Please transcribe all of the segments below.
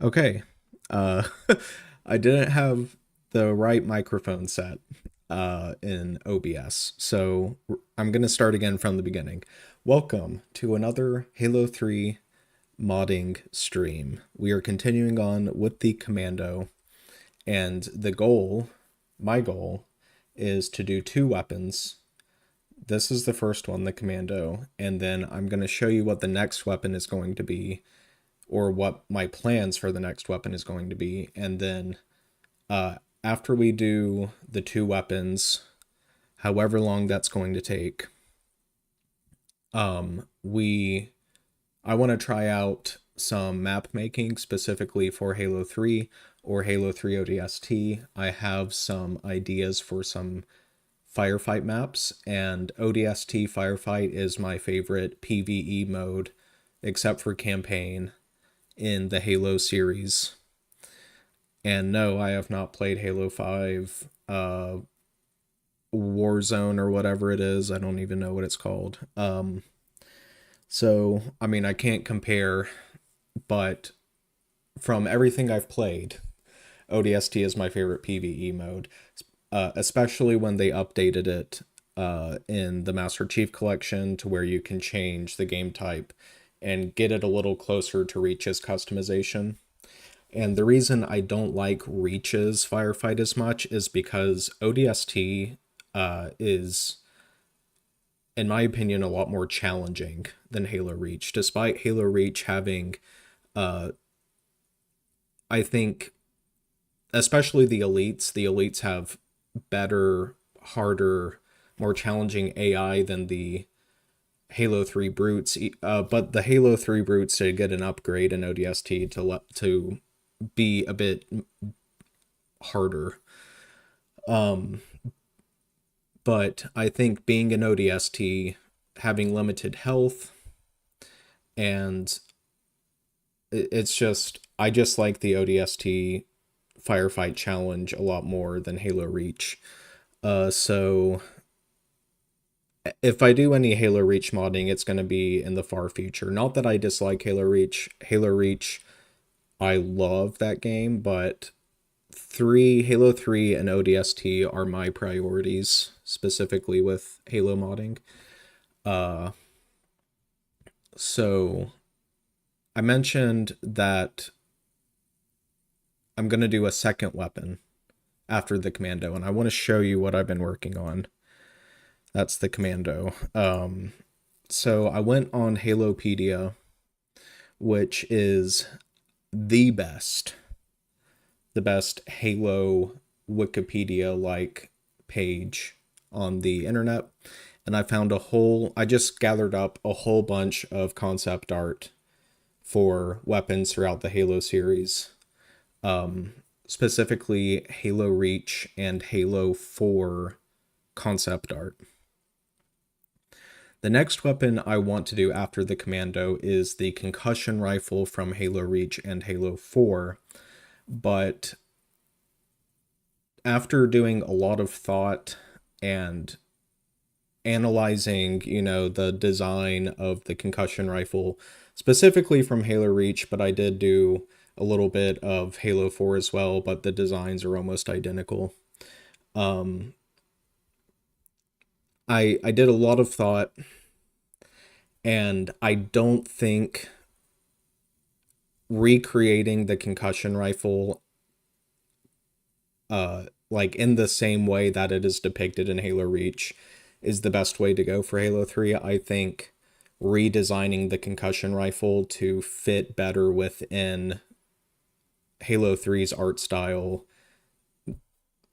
Okay. Uh, I didn't have the right microphone set in OBS, so I'm going to start again from the beginning. Welcome to another Halo 3 modding stream. We are continuing on with the Commando, and my goal, is to do two weapons. This is the first one, the Commando, and then I'm going to show you what the next weapon is going to be, or what my plans for the next weapon is going to be. And then uh, after we do the two weapons, however long that's going to take, we I want to try out some map making specifically for Halo 3 or Halo 3 ODST. I have some ideas for some firefight maps, and ODST firefight is my favorite PvE mode, except for campaign, in the Halo series. And no, I have not played Halo 5 Warzone or whatever it is. I don't even know what it's called. So, I mean, I can't compare, but from everything I've played, ODST is my favorite PvE mode, especially when they updated it in the Master Chief Collection to where you can change the game type and get it a little closer to Reach's customization. And the reason I don't like Reach's firefight as much is because ODST is, in my opinion, a lot more challenging than Halo Reach. Despite Halo Reach having, uh, I think, especially the elites have better, harder, more challenging AI than the Halo 3 brutes. But the Halo 3 brutes did get an upgrade in ODST to be a bit harder. Um, but I think being an ODST, having limited health, and it's just, I just like the ODST firefight challenge a lot more than Halo Reach. So if I do any Halo Reach modding, it's going to be in the far future. Not that I dislike Halo Reach. Halo Reach, I love that game, but Halo 3 and ODST are my priorities, specifically with Halo modding. Uh, so I mentioned that I'm going to do a second weapon after the Commando, and I want to show you what I've been working on. That's the Commando. So I went on Halopedia, which is the best, the best Halo Wikipedia like page on the internet. And I just gathered up a whole bunch of concept art for weapons throughout the Halo series. Specifically Halo Reach and Halo 4 concept art. The next weapon I want to do after the Commando is the concussion rifle from Halo Reach and Halo 4, but after doing a lot of thought and analyzing, the design of the concussion rifle, specifically from Halo Reach, but I did do a little bit of Halo 4 as well, but the designs are almost identical. I did a lot of thought, and I don't think recreating the concussion rifle like in the same way that it is depicted in Halo Reach is the best way to go for Halo 3. I think redesigning the concussion rifle to fit better within Halo 3's art style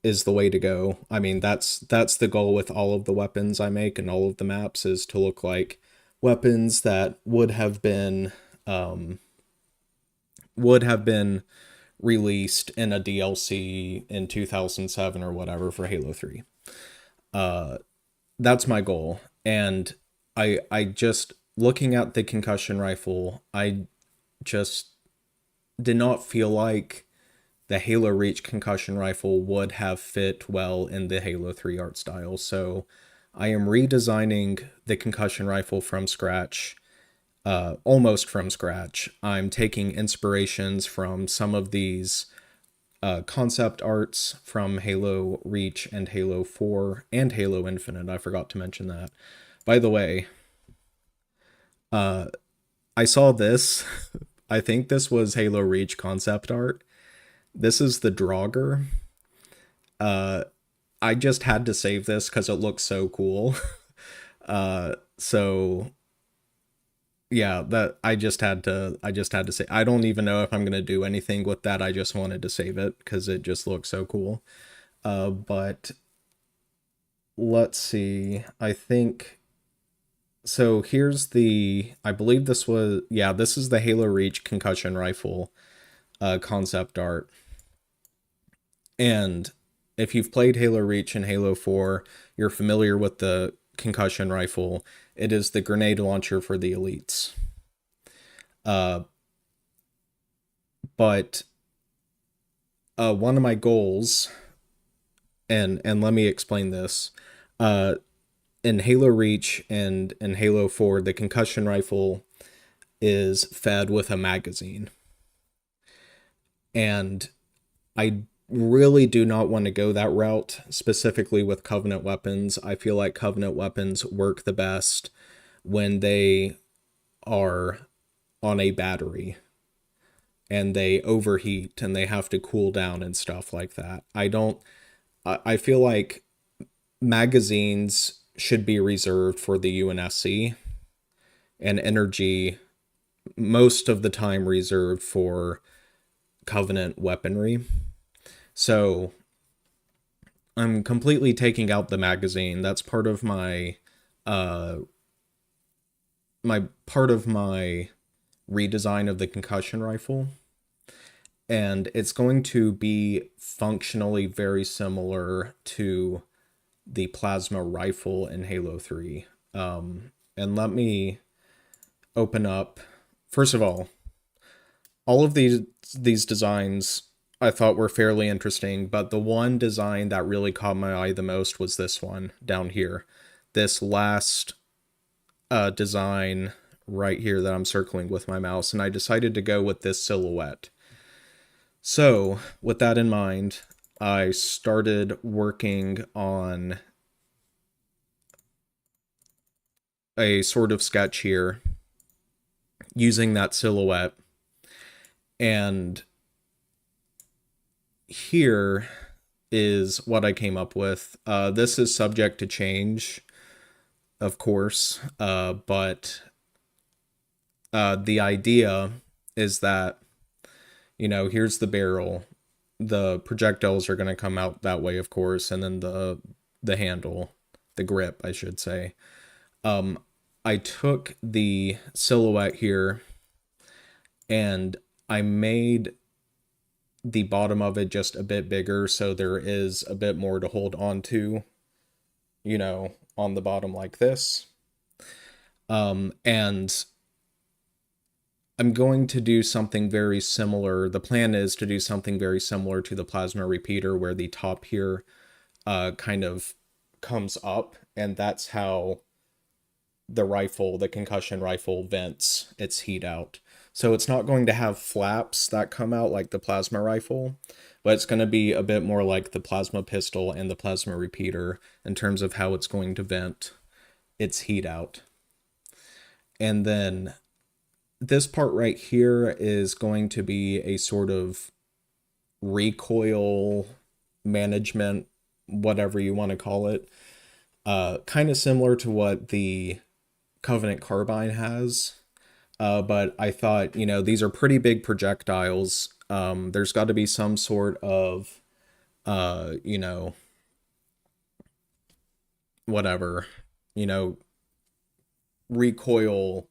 is the way to go. I mean, that's the goal with all of the weapons I make and all of the maps, is to look like weapons that would have been released in a DLC in 2007 or whatever for Halo 3. That's my goal. And I just, looking at the concussion rifle, I just did not feel like the Halo Reach concussion rifle would have fit well in the Halo 3 art style. So I am redesigning the concussion rifle from scratch. almost from scratch. I'm taking inspirations from some of these concept arts from Halo Reach and Halo 4 and Halo Infinite. I forgot to mention that. By the way, I saw this. I think this was Halo Reach concept art. This is the Draugr. I just had to save this because it looks so cool. So yeah, that I just had to say I don't even know if I'm gonna do anything with that. I just wanted to save it because it just looks so cool. But let's see. I think so. Here's the. I believe this was. Yeah, this is the Halo Reach concussion rifle concept art. And if you've played Halo Reach and Halo 4, you're familiar with the concussion rifle. It is the grenade launcher for the elites. Uh, but one of my goals, and let me explain this. Uh, in Halo Reach and in Halo 4, the concussion rifle is fed with a magazine. And I really do not want to go that route, specifically with Covenant weapons. I feel like Covenant weapons work the best when they are on a battery and they overheat and they have to cool down and stuff like that. I feel like magazines should be reserved for the UNSC and energy most of the time reserved for Covenant weaponry. So I'm completely taking out the magazine. That's part of uh my redesign of the concussion rifle, and it's going to be functionally very similar to the plasma rifle in Halo 3. And let me open up. First of all of these designs I thought were fairly interesting, but the one design that really caught my eye the most was this one down here. This last design right here that I'm circling with my mouse, and I decided to go with this silhouette. So, with that in mind, I started working on a sort of sketch here using that silhouette. And here is what I came up with. This is subject to change, of course, but the idea is that, here's the barrel. The projectiles are going to come out that way, of course, and then the handle, the grip, I should say. I took the silhouette here and I made the bottom of it just a bit bigger so there is a bit more to hold on to, on the bottom like this. And I'm going to do something very similar. The plan is to do something very similar to the plasma repeater where the top here kind of comes up, and that's how the concussion rifle vents its heat out. So it's not going to have flaps that come out like the plasma rifle, but it's going to be a bit more like the plasma pistol and the plasma repeater in terms of how it's going to vent its heat out. And then this part right here is going to be a sort of recoil management, whatever you want to call it. Kind of similar to what the Covenant carbine has. But I thought, these are pretty big projectiles. There's got to be some sort of, whatever, you know, recoil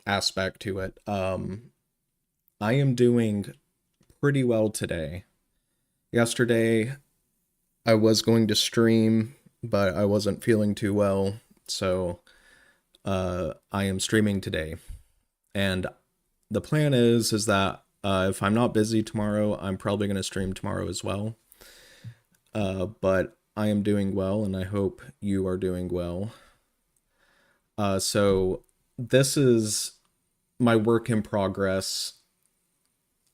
aspect to it. I am doing pretty well today. Yesterday, I was going to stream, but I wasn't feeling too well, so I am streaming today. And the plan is that if I'm not busy tomorrow, I'm probably going to stream tomorrow as well. But I am doing well, and I hope you are doing well. So this is my work in progress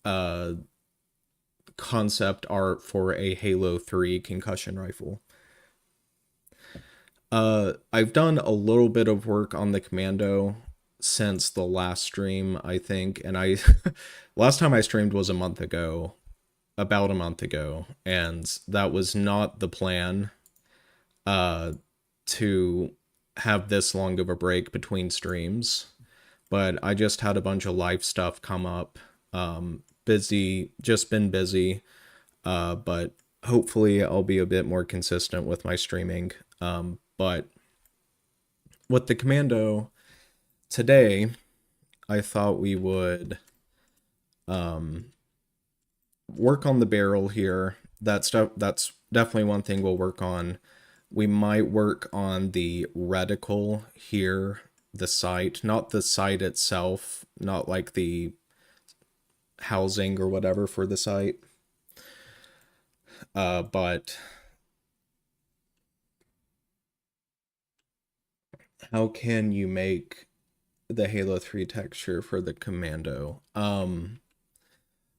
uh concept art for a Halo 3 concussion rifle. I've done a little bit of work on the Commando since the last stream, I think, and I last time I streamed was a month ago, about a month ago, and that was not the plan uh to have this long of a break between streams, but I just had a bunch of life stuff come up. Busy, just been busy, but hopefully I'll be a bit more consistent with my streaming. But with the Commando today, I thought we would work on the barrel here. That's definitely one thing we'll work on. We might work on the reticle here, the sight, not the sight itself, not like the housing or whatever for the sight. But how can you make the Halo 3 texture for the Commando?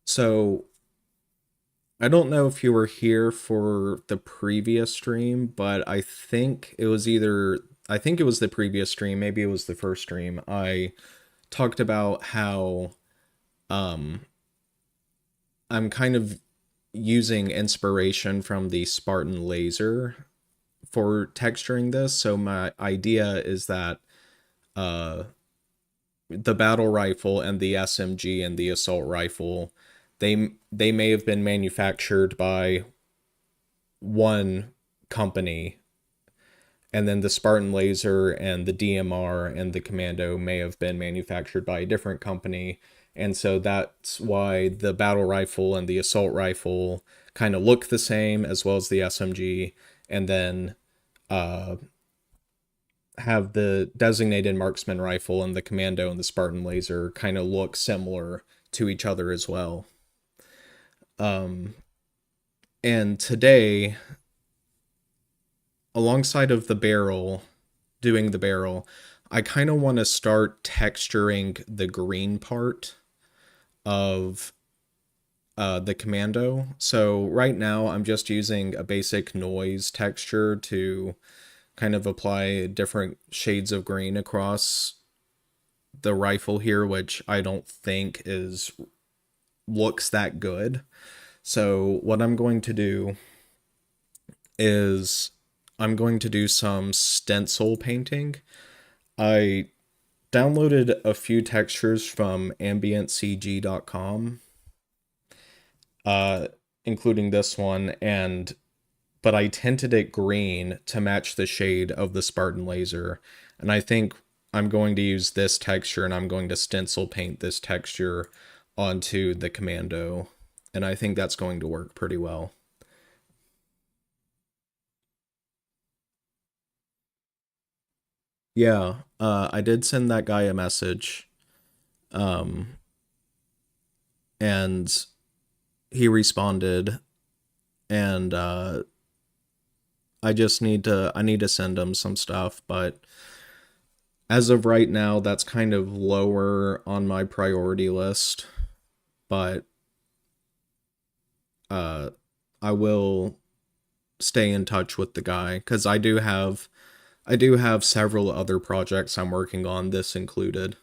So I don't know if you were here for the previous stream, but I think it was the previous stream, maybe it was the first stream. I talked about how um I'm kind of using inspiration from the Spartan laser for texturing this. So my idea is that uh the battle rifle and the SMG and the assault rifle, they may have been manufactured by one company, and then the Spartan laser and the DMR and the Commando may have been manufactured by a different company. And so that's why the battle rifle and the assault rifle kind of look the same, as well as the SMG. And then uh, have the designated marksman rifle and the Commando and the Spartan laser kind of look similar to each other as well. Um, and today, alongside of the barrel, doing the barrel, I kind of want to start texturing the green part of the Commando. So right now I'm just using a basic noise texture to kind of apply different shades of green across the rifle here, which I don't think is looks that good. So what I'm going to do is I'm going to do some stencil painting. I downloaded a few textures from ambientcg.com, uh, including this one, and but I tinted it green to match the shade of the Spartan laser. And I think I'm going to use this texture and I'm going to stencil paint this texture onto the Commando. And I think that's going to work pretty well. Yeah, I did send that guy a message, um, and he responded, and I need to send him some stuff, but as of right now, that's kind of lower on my priority list. But uh, I will stay in touch with the guy because I do have several other projects I'm working on, this included.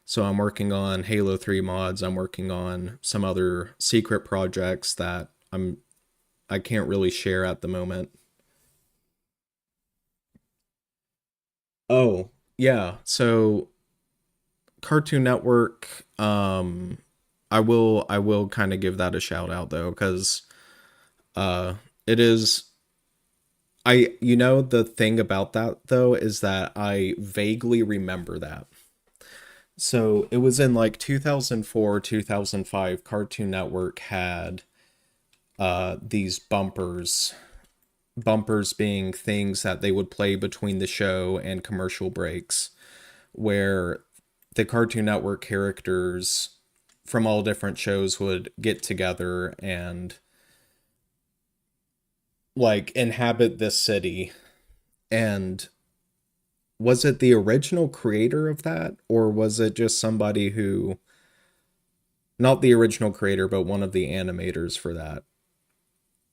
So I'm working on Halo 3 mods, I'm working on some other secret projects that I can't really share at the moment. Oh, yeah. So Cartoon Network, I will kind of give that a shout out though cuz it is you know the thing about that though is that I vaguely remember that. So it was in like 2004, 2005, Cartoon Network had these bumpers being things that they would play between the show and commercial breaks, where the Cartoon Network characters from all different shows would get together and like inhabit this city. And was it the original creator of that, or was it just somebody who, not the original creator, but one of the animators for that?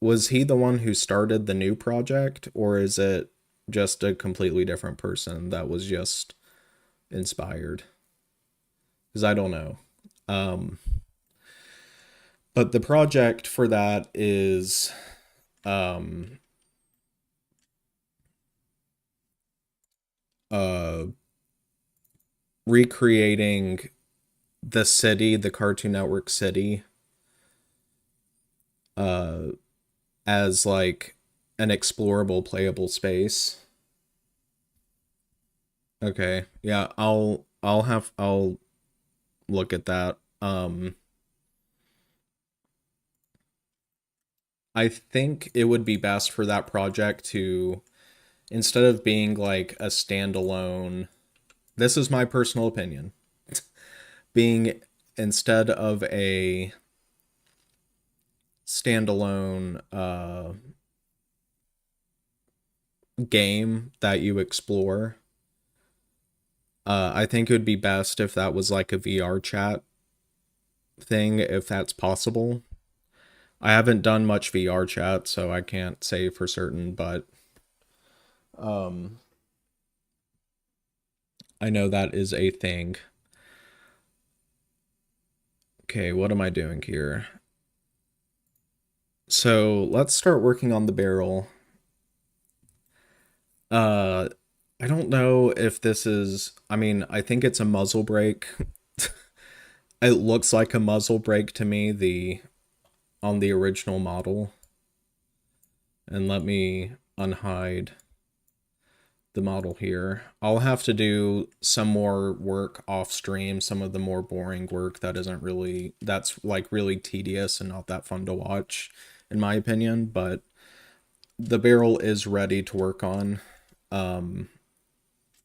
Was he the one who started the new project, or is it just a completely different person that was just inspired? Because I don't know. Um, but the project for that is um, uh, recreating the city, the Cartoon Network city, uh, as like an explorable, playable space. Okay, yeah, I'll look at that. I think it would be best for that project to, instead of being like a standalone, this is my personal opinion, being, instead of a standalone game that you explore, I think it would be best if that was like a VR chat thing, if that's possible. I haven't done much VR chat, so I can't say for certain, but um, I know that is a thing. Okay, what am I doing here? So let's start working on the barrel. Uh, I don't know if this is, I mean, I think it's a muzzle brake. It looks like a muzzle brake to me, the on the original model. And let me unhide the model here. I'll have to do some more work off stream, some of the more boring work that isn't really, that's like really tedious and not that fun to watch, in my opinion, but the barrel is ready to work on. Um,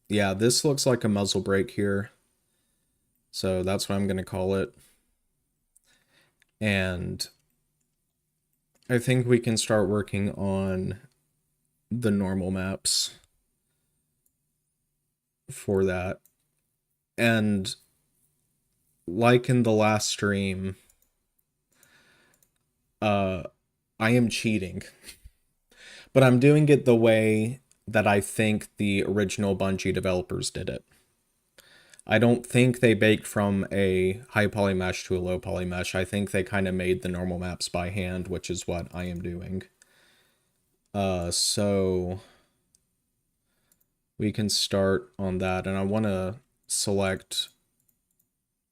yeah, this looks like a muzzle brake here, so that's what I'm gonna call it. And I think we can start working on the normal maps for that. And like in the last stream, uh, I am cheating, but I'm doing it the way that I think the original Bungie developers did it. I don't think they baked from a high poly mesh to a low poly mesh. I think they kind of made the normal maps by hand, which is what I am doing. So we can start on that, and I want to select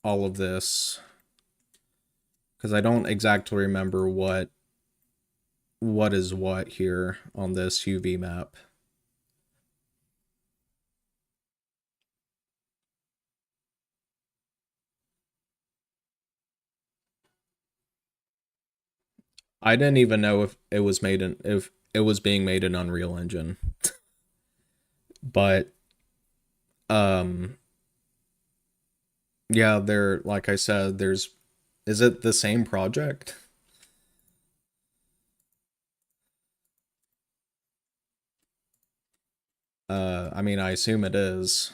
all of this because I don't exactly remember what is what here on this UV map. I didn't even know if it was made in, if it was being made in Unreal Engine. But um yeah, there, like I said, there's, is it the same project? I mean, I assume it is.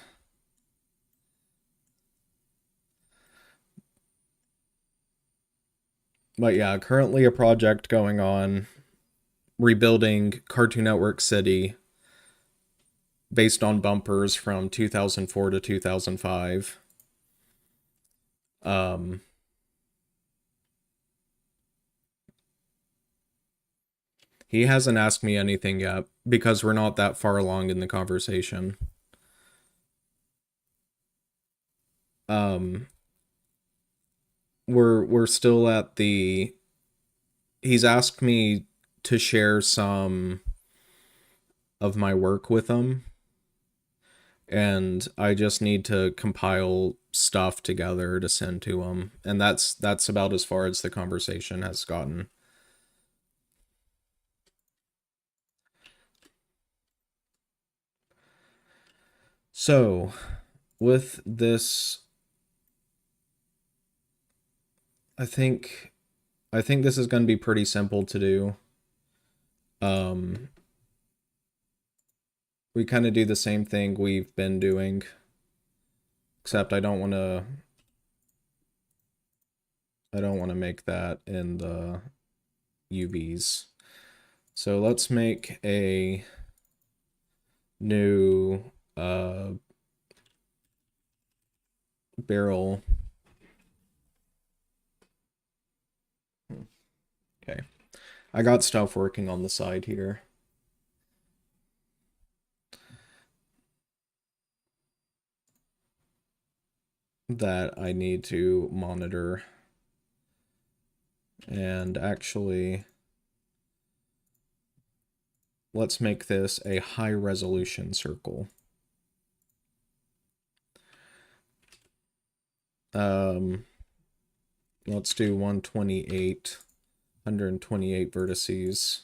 But yeah, currently a project going on rebuilding Cartoon Network City based on bumpers from 2004 to 2005. Um, he hasn't asked me anything yet because we're not that far along in the conversation. Um, we're still at the, he's asked me to share some of my work with him, and I just need to compile stuff together to send to him, and that's about as far as the conversation has gotten. So, with this, I think I think this is going to be pretty simple to do. Um we kind of do the same thing we've been doing, except I don't want to make that in the UVs. So let's make a new barrel. Okay. I got stuff working on the side here. That I need to monitor. And actually, let's make this a high resolution circle. Let's do 128 vertices.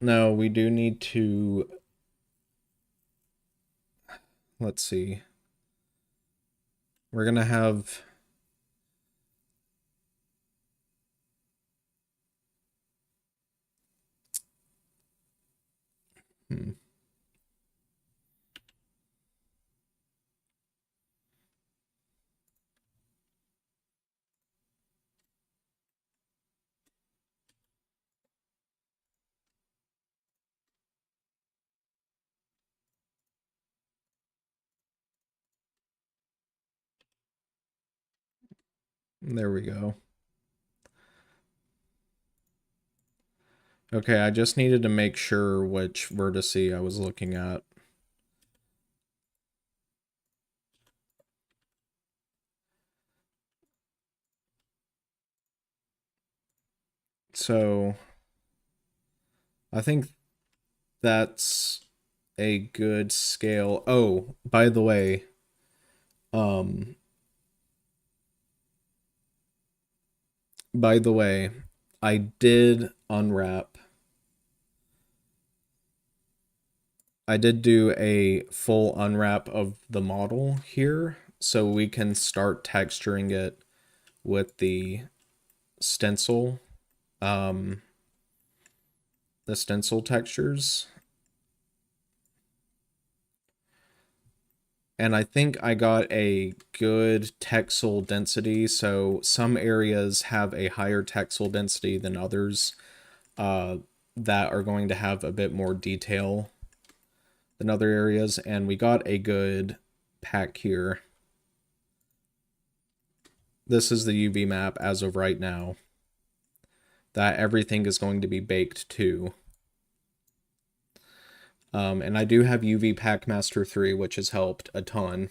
No, we do need to, let's see. We're gonna have there we go. Okay, I just needed to make sure which vertice I was looking at. So, I think that's a good scale. Oh, by the way, um, I did unwrap. I did do a full unwrap of the model here, so we can start texturing it with stencil, um, the stencil textures. And I think I got a good texel density, so some areas have a higher texel density than others that are going to have a bit more detail than other areas, and we got a good pack here. This is the UV map as of right now, that everything is going to be baked to. And I do have UV Pack Master 3, which has helped a ton.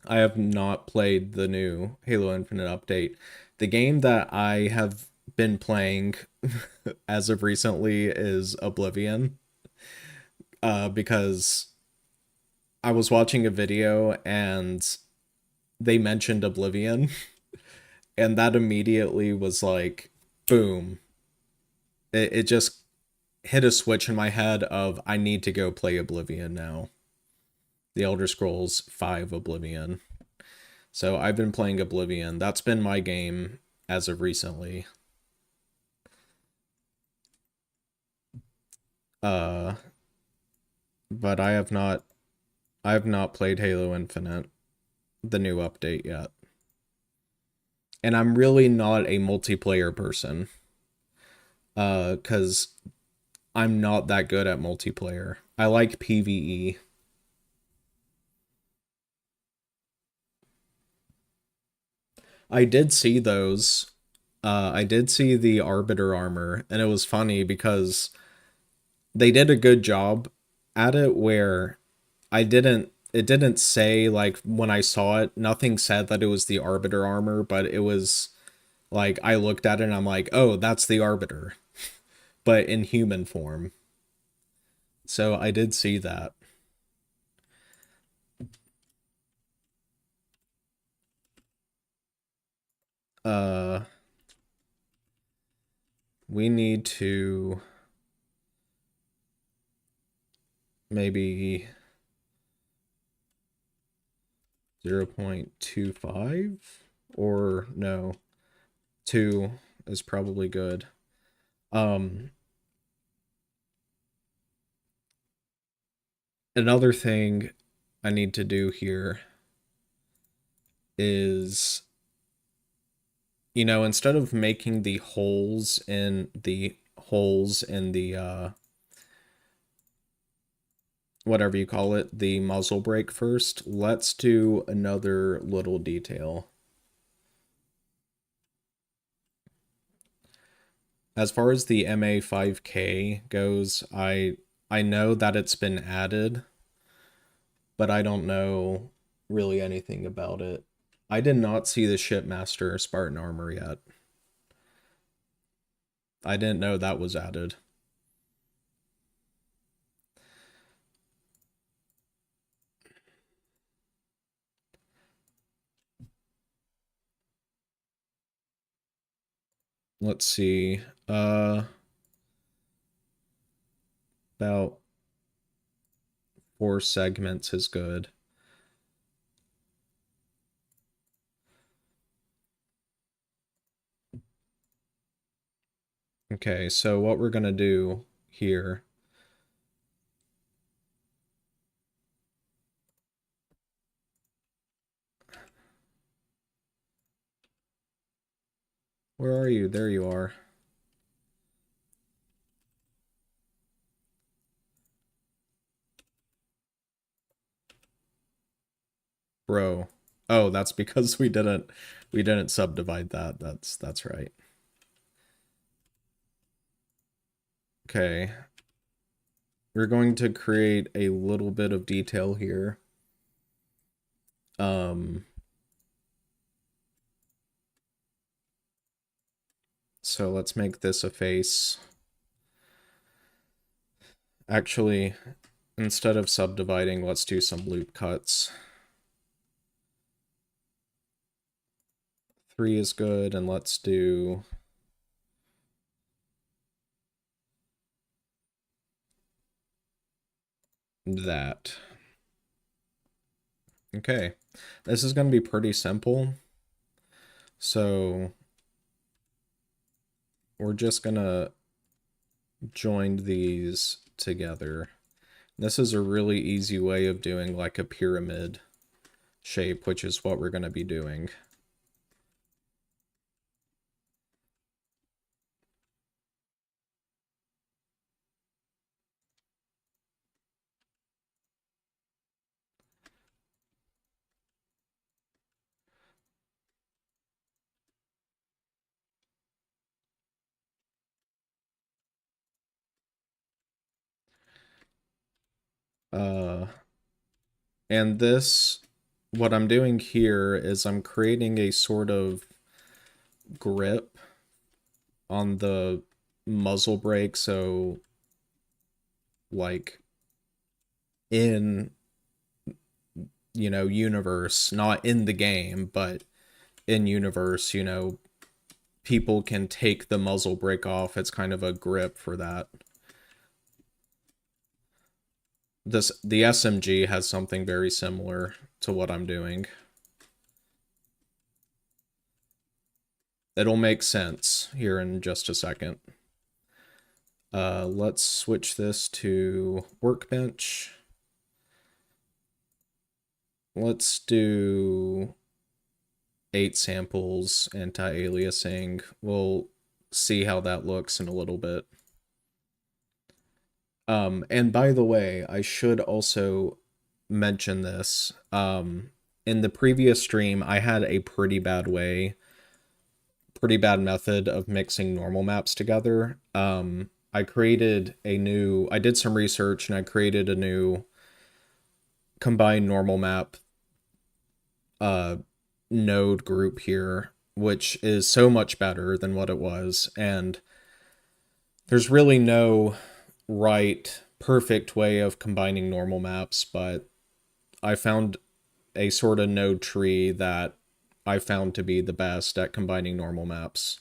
I have not played the new Halo Infinite update. The game that I have been playing as of recently is Oblivion. Because I was watching a video and they mentioned Oblivion, and that immediately was like, boom. It just hit a switch in my head of I need to go play Oblivion now. The Elder Scrolls V Oblivion. So I've been playing Oblivion. That's been my game as of recently. Uh but I have not played Halo Infinite, the new update yet. And I'm really not a multiplayer person. Cuz I'm not that good at multiplayer. I like PvE. I did see those. I did see the Arbiter armor, and it was funny because they did a good job at it where it didn't say, like, when I saw it, nothing said that it was the Arbiter armor, but it was like I looked at it and I'm like, oh, that's the Arbiter, but in human form. So I did see that. Uh, we need to maybe 0.25 Or no, 2 is probably good. Um, Another thing I need to do here is, instead of making the holes in the whatever you call it, the muzzle brake first, let's do another little detail. As far as the MA5K goes, I know that it's been added, but I don't know really anything about it. I did not see the Shipmaster Spartan armor yet. I didn't know that was added. Let's see. About 4 segments is good. Okay, so what we're gonna do here. Where are you? There you are. Bro. Oh, that's because we didn't subdivide that. That's right. Okay. We're going to create a little bit of detail here. So let's make this a face. Actually, instead of subdividing, let's do some loop cuts. 3 is good, and let's do that. Okay. This is going to be pretty simple. So we're just going to join these together. This is a really easy way of doing like a pyramid shape, which is what we're going to be doing. Uh, and this, what I'm doing here is I'm creating a sort of grip on the muzzle brake, so like in universe, not in the game, but in universe, people can take the muzzle brake off. It's kind of a grip for that. The SMG has something very similar to what I'm doing. It'll make sense here in just a second. Let's switch this to workbench. Let's do 8 samples anti-aliasing. We'll see how that looks in a little bit. And by the way, I should also mention this. In the previous stream, I had a pretty bad method of mixing normal maps together. I did some research and I created a new combined normal map node group here, which is so much better than what it was. And there's really no perfect way of combining normal maps, but I found a sort of node tree that I found to be the best at combining normal maps.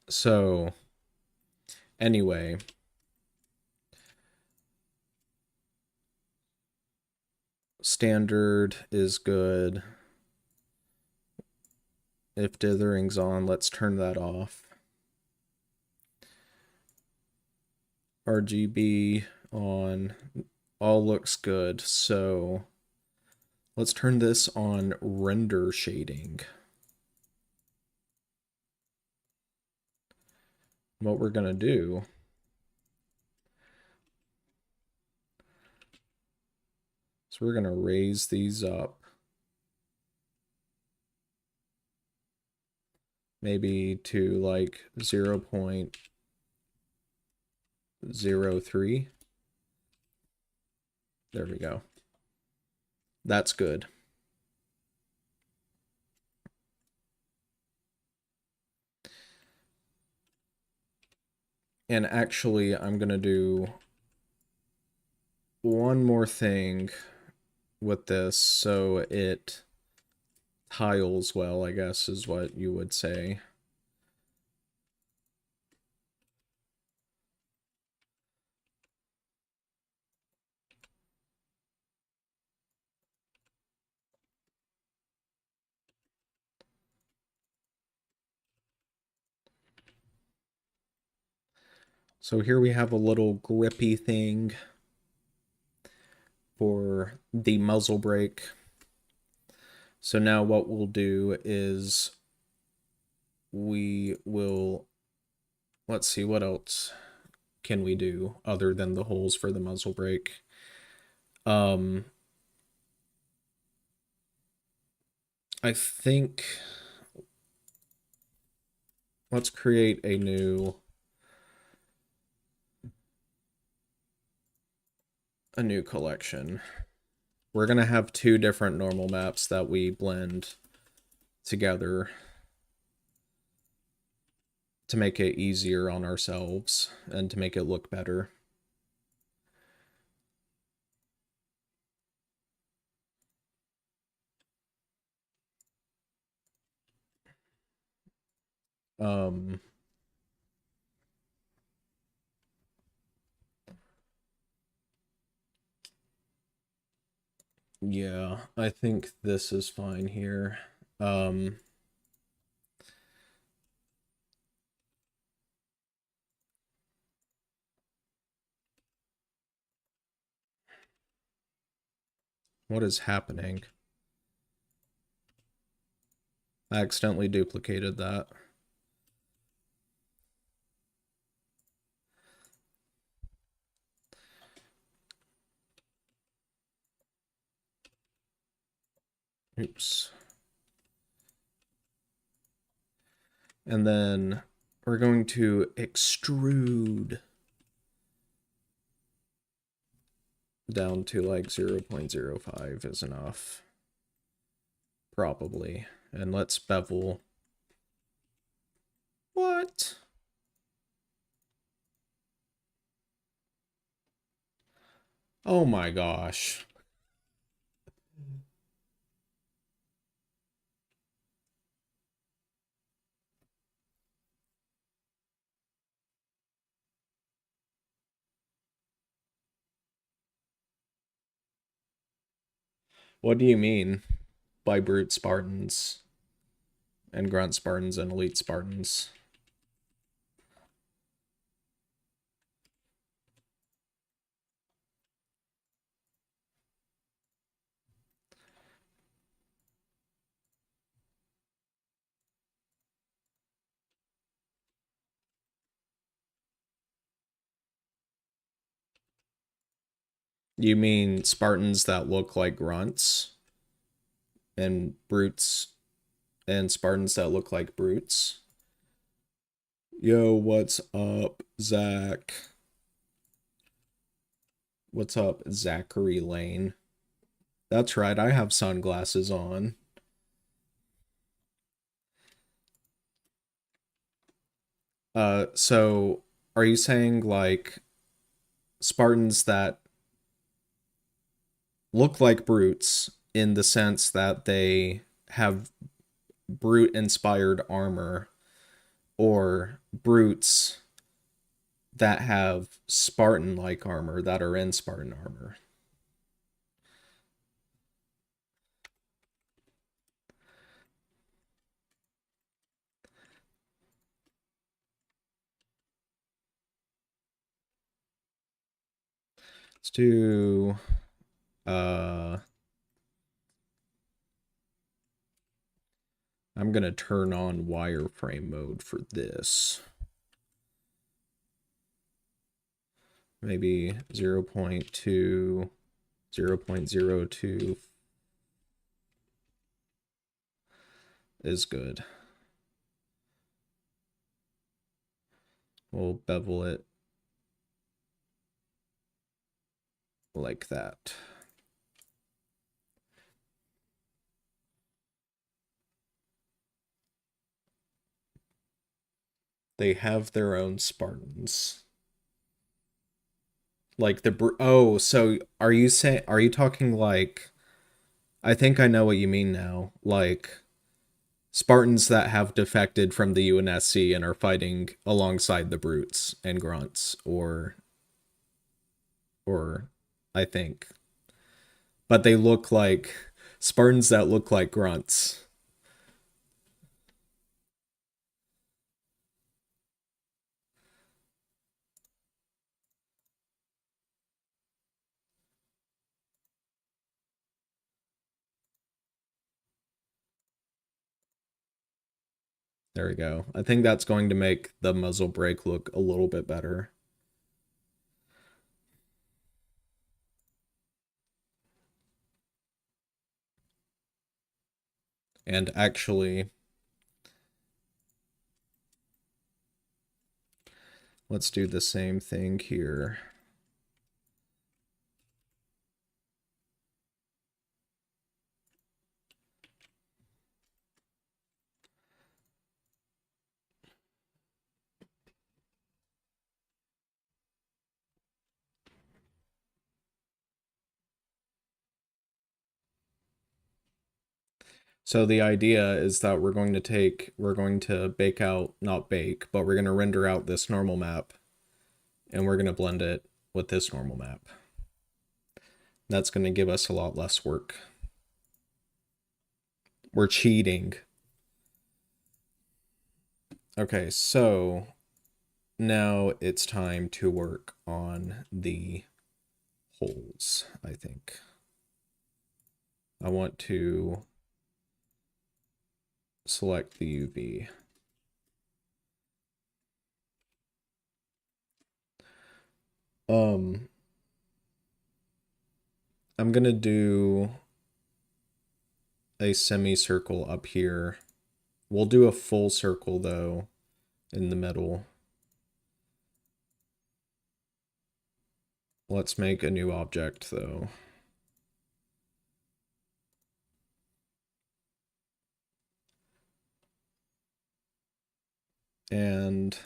So, anyway, standard is good. If dithering's on, let's turn that off. RGB on. All looks good. So let's turn this on render shading. What we're gonna do, so we're gonna raise these up. Maybe to like 0.03. There we go. That's good. And actually, I'm gonna do one more thing with this so it tiles well, I guess is what you would say. So here we have a little grippy thing for the muzzle brake. So now what we'll do is we will, let's see, what else can we do other than the holes for the muzzle brake? I think let's create a new collection. We're gonna have two different normal maps that we blend together to make it easier on ourselves and to make it look better. Um, yeah, I think this is fine here. What is happening? I accidentally duplicated that. Oops. And then we're going to extrude down to like 0.05 is enough. Probably. And let's bevel. What? Oh my gosh. What do you mean by brute Spartans and grunt Spartans and elite Spartans? You mean Spartans that look like grunts and brutes and Spartans that look like brutes? Yo, what's up, Zach? What's up, Zachary Lane? That's right, I have sunglasses on. So are you saying like Spartans that look like brutes in the sense that they have brute inspired armor, or brutes that have Spartan like armor that are in Spartan armor? Let's do uh I'm gonna turn on wireframe mode for this. Maybe 0.2, 0.02 is good. We'll bevel it like that. They have their own Spartans. Like oh, so are you talking like, I think I know what you mean now. Like Spartans that have defected from the UNSC and are fighting alongside the brutes and grunts, or I think. But they look like Spartans that look like grunts. There we go. I think that's going to make the muzzle brake look a little bit better. And actually, let's do the same thing here. So the idea is that we're going to bake out, not bake, but we're going to render out this normal map, and we're going to blend it with this normal map. That's going to give us a lot less work. We're cheating. Okay, so now it's time to work on the holes, I think. I want to select the UV. I'm gonna do a semicircle up here. We'll do a full circle though in the middle. Let's make a new object though. And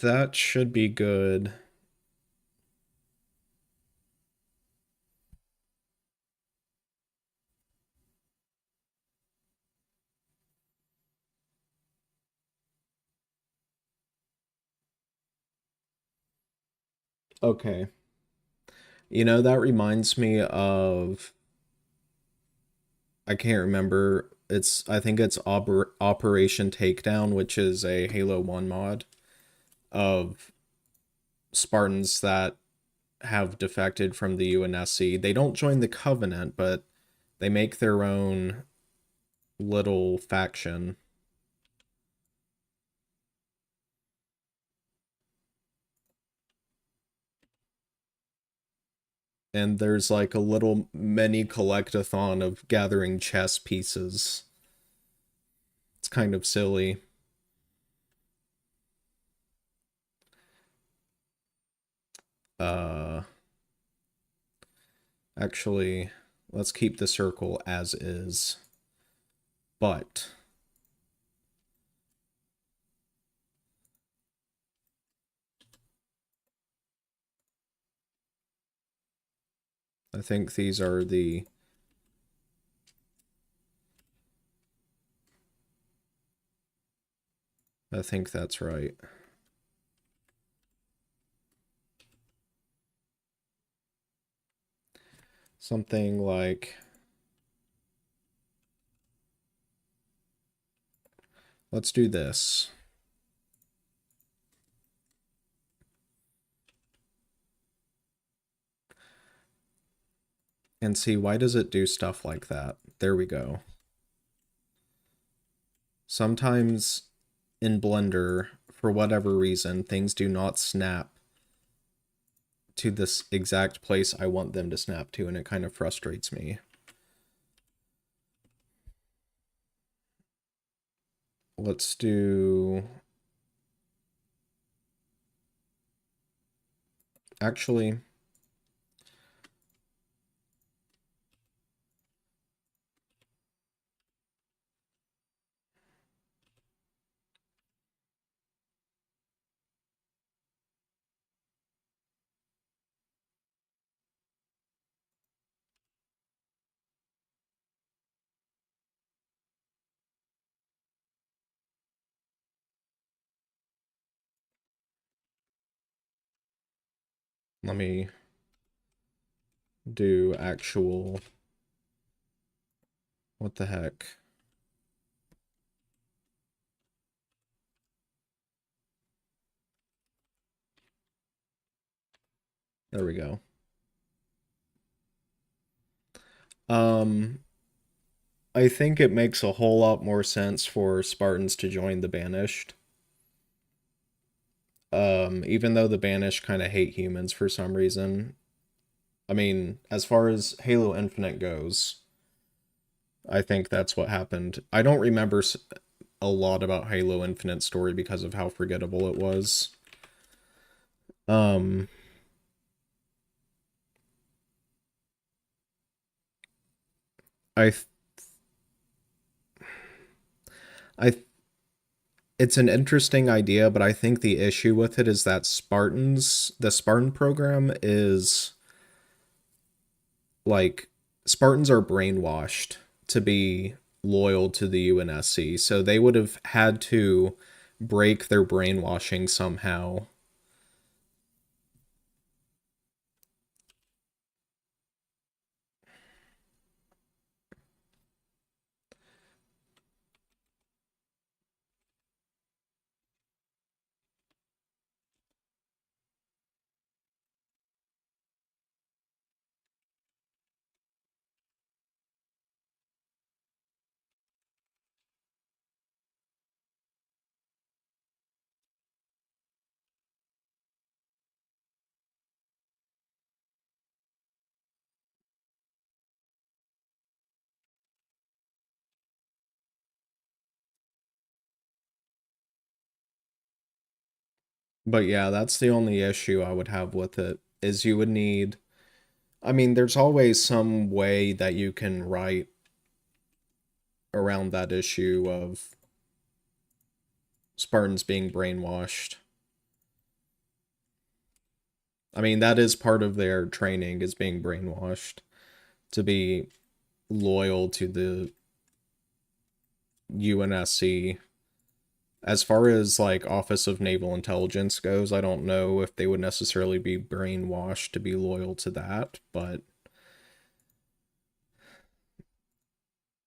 that should be good. Okay. You know, that reminds me of, I can't remember. I think it's Operation Takedown, which is a Halo 1 mod of Spartans that have defected from the UNSC. They don't join the Covenant, but they make their own little faction. And there's like a little mini collectathon of gathering chess pieces. It's kind of silly. Uh, Actually, let's keep the circle as is. But I think these are the, I think that's right. Something like, let's do this. And see, why does it do stuff like that? There we go. Sometimes in Blender, for whatever reason, things do not snap to this exact place I want them to snap to, and it kind of frustrates me. Let's do... Actually... Let me do actual... What the heck? There we go. I think it makes a whole lot more sense for Spartans to join the Banished. Even though the Banished kind of hate humans for some reason. I mean, as far as Halo Infinite goes, I think that's what happened. I don't remember a lot about Halo Infinite story because of how forgettable it was. Um, I, I, it's an interesting idea, but I think the issue with it is that the Spartan program is like Spartans are brainwashed to be loyal to the UNSC, so they would have had to break their brainwashing somehow. But yeah, that's the only issue I would have with it is you would need I mean, there's always some way that you can write around that issue of Spartans being brainwashed. I mean, that is part of their training is being brainwashed to be loyal to the UNSC. As far as like Office of Naval Intelligence goes, I don't know if they would necessarily be brainwashed to be loyal to that, but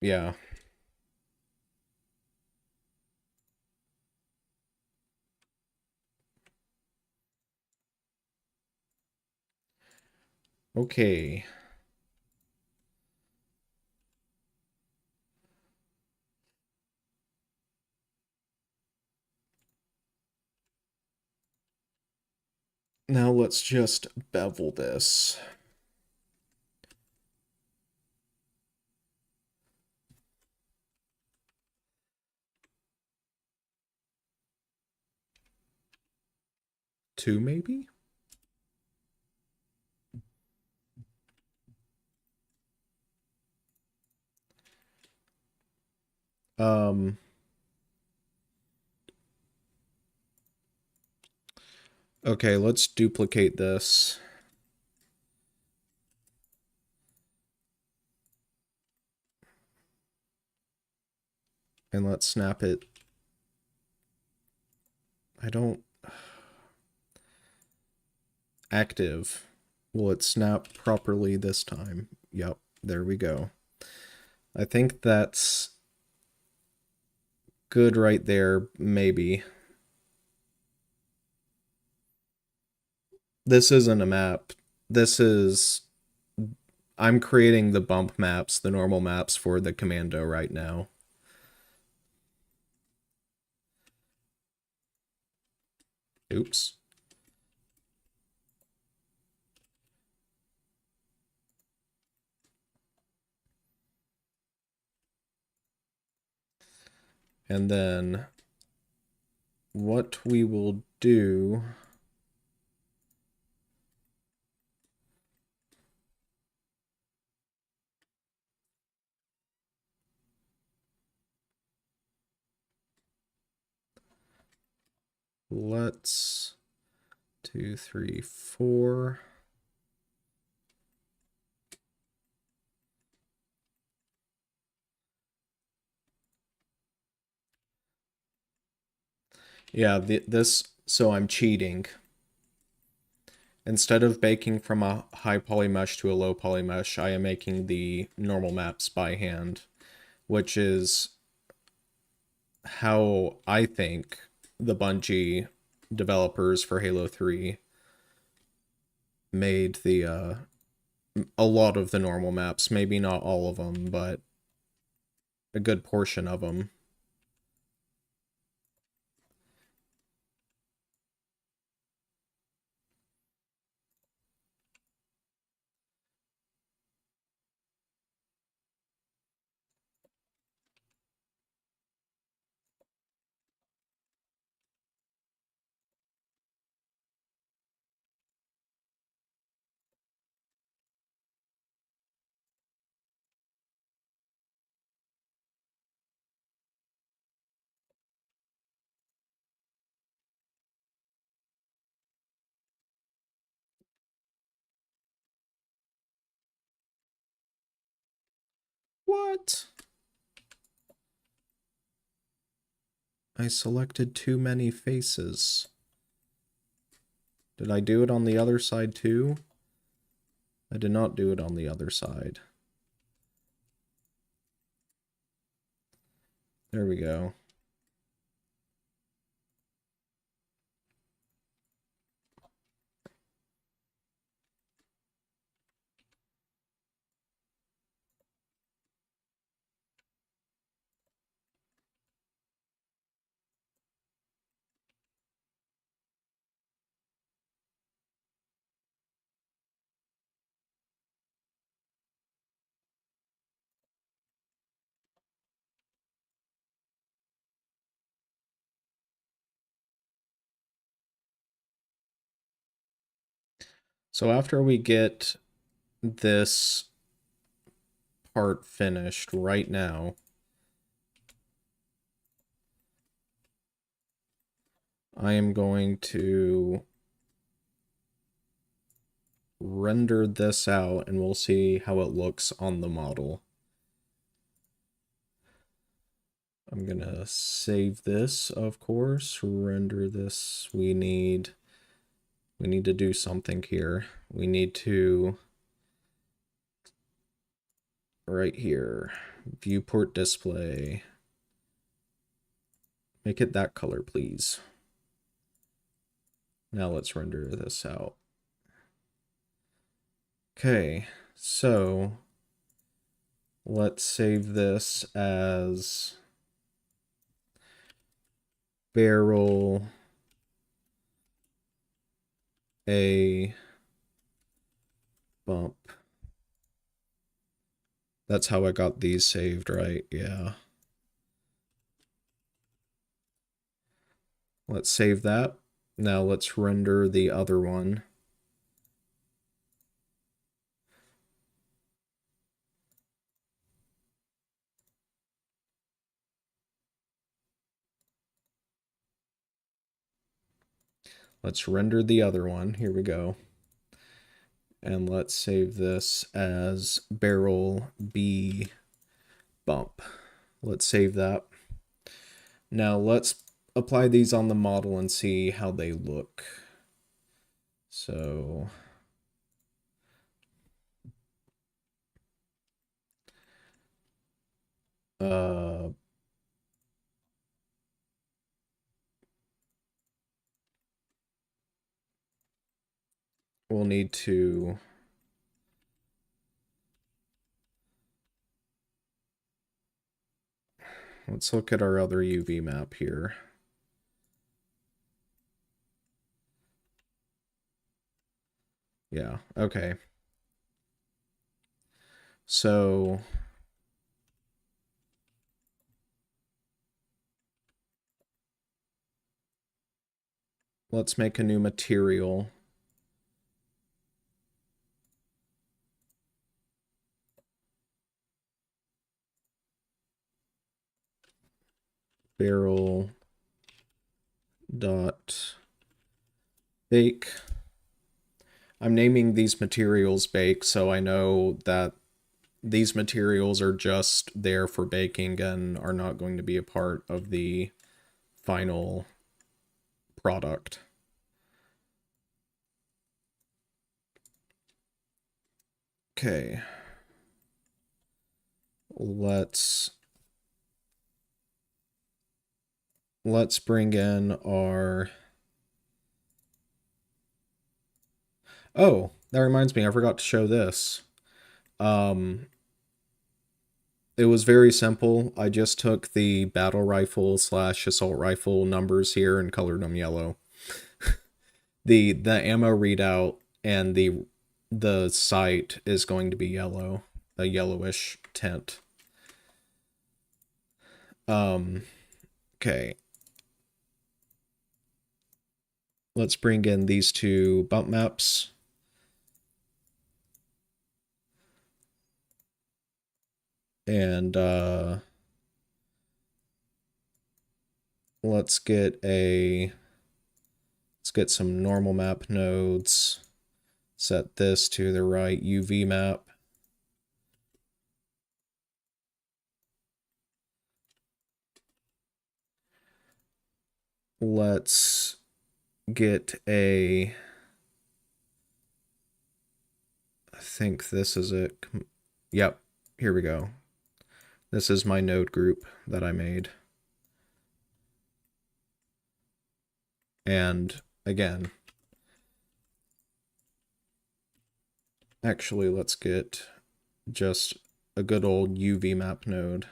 yeah. Okay. Now let's just bevel this. Two, maybe? Um, okay, let's duplicate this. And let's snap it. I don't... Active. Will it snap properly this time? Yep, there we go. I think that's good right there, maybe. This isn't a map. This is... I'm creating the bump maps, the normal maps for the Commando right now. Oops. And then what we will do... Let's... 2, 3, 4... Yeah, this... So I'm cheating. Instead of baking from a high poly mesh to a low poly mesh, I am making the normal maps by hand, which is how I think the Bungie developers for Halo 3 made a lot of the normal maps. Maybe not all of them, but a good portion of them. What? I selected too many faces. Did I do it on the other side too? I did not do it on the other side. There we go. So after we get this part finished right now, I am going to render this out and we'll see how it looks on the model. I'm gonna save this, of course, render this. We need to do something here. We need to, right here, viewport display. Make it that color, please. Now let's render this out. Okay, so let's save this as barrel a bump. That's how I got these saved, right? Yeah. Let's save that. Now let's render the other one. Let's render the other one. Here we go. And let's save this as barrel B bump. Let's save that. Now let's apply these on the model and see how they look. So Uh, we'll need to... Let's look at our other UV map here. Yeah, okay. So let's make a new material. Barrel dot bake. I'm naming these materials bake, so I know that these materials are just there for baking and are not going to be a part of the final product. Okay. Let's bring in our... Oh, that reminds me, I forgot to show this. Um, it was very simple. I just took the battle rifle slash assault rifle numbers here and colored them yellow. The ammo readout and the sight is going to be yellow, a yellowish tint. Okay. Let's bring in these two bump maps. And let's get some normal map nodes. Set this to the right UV map. Let's get I think this is it. Yep, here we go. This is my node group that I made. And again, actually, let's get just a good old UV map node.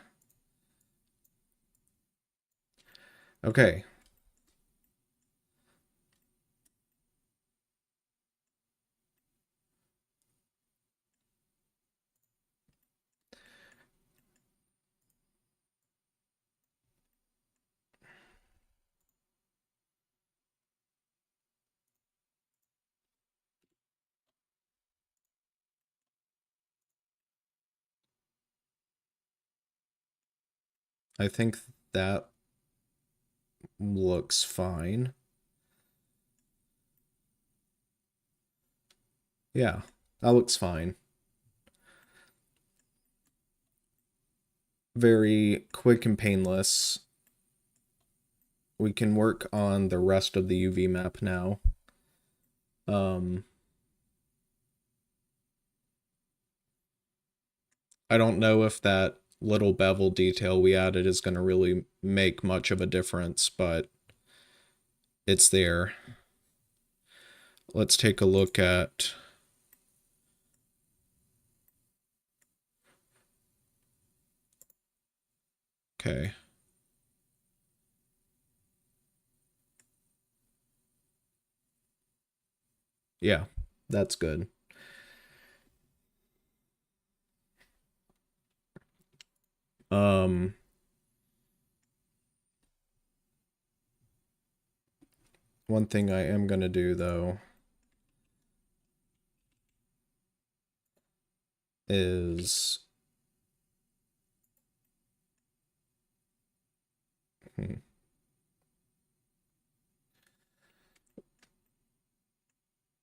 Okay. I think that looks fine. Yeah, that looks fine. Very quick and painless. We can work on the rest of the UV map now. I don't know if that little bevel detail we added is going to really make much of a difference, but it's there. Let's take a look at... Okay. Yeah, that's good. Um, one thing I am going to do, though, is...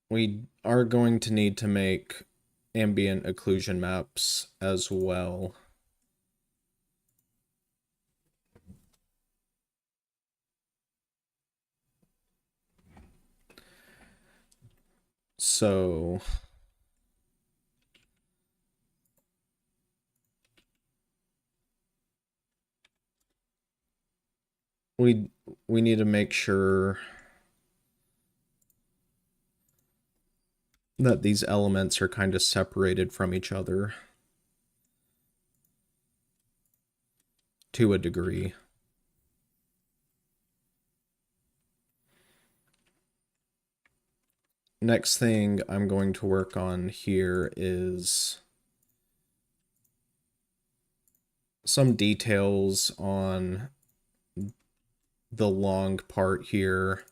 We are going to need to make ambient occlusion maps as well. So we we need to make sure that these elements are kind of separated from each other to a degree. Next thing I'm going to work on here is some details on the long part here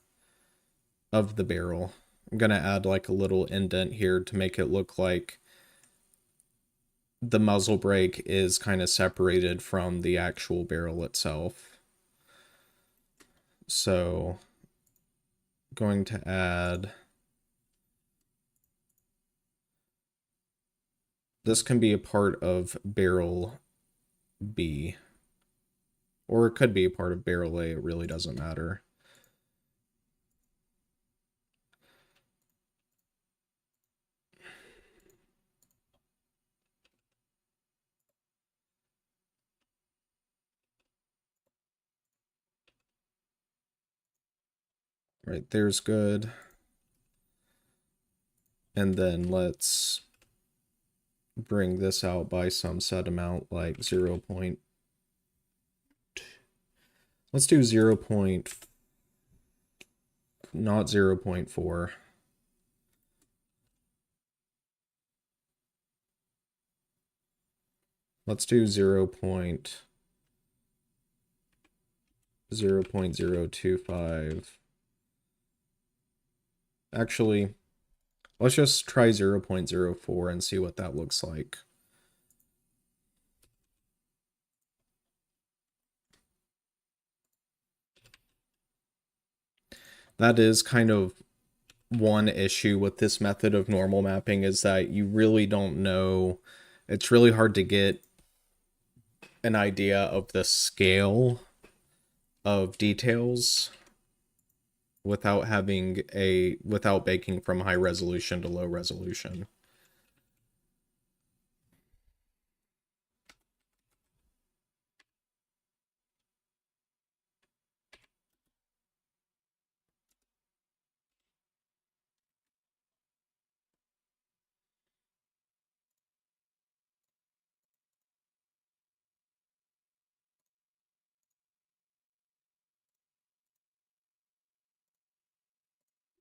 of the barrel. I'm going to add like a little indent here to make it look like the muzzle brake is kind of separated from the actual barrel itself. So, going to add, this can be a part of barrel B, or it could be a part of barrel A, it really doesn't matter. Right there's good. And then let's bring this out by some set amount, like 0. Let's do 0. Not 0.4. Let's do 0.025. Actually, let's just try 0.04 and see what that looks like. That is kind of one issue with this method of normal mapping, is that you really don't know. It's really hard to get an idea of the scale of details without baking from high resolution to low resolution.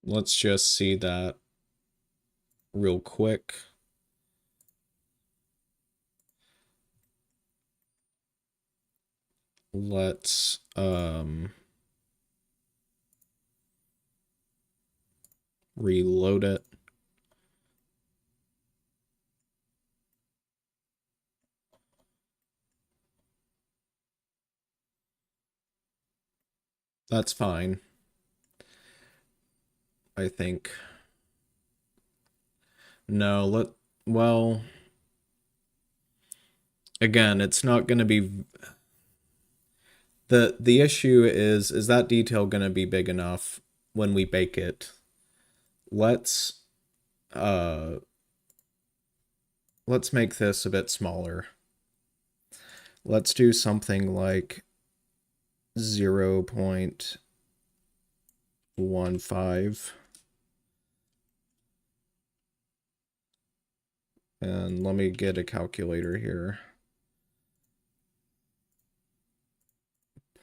Let's just see that real quick. Let's reload it. That's fine, I think. No, well, again, it's not going to be, the issue is that detail going to be big enough when we bake it? Let's uh let's make this a bit smaller. Let's do something like 0.15. And let me get a calculator here.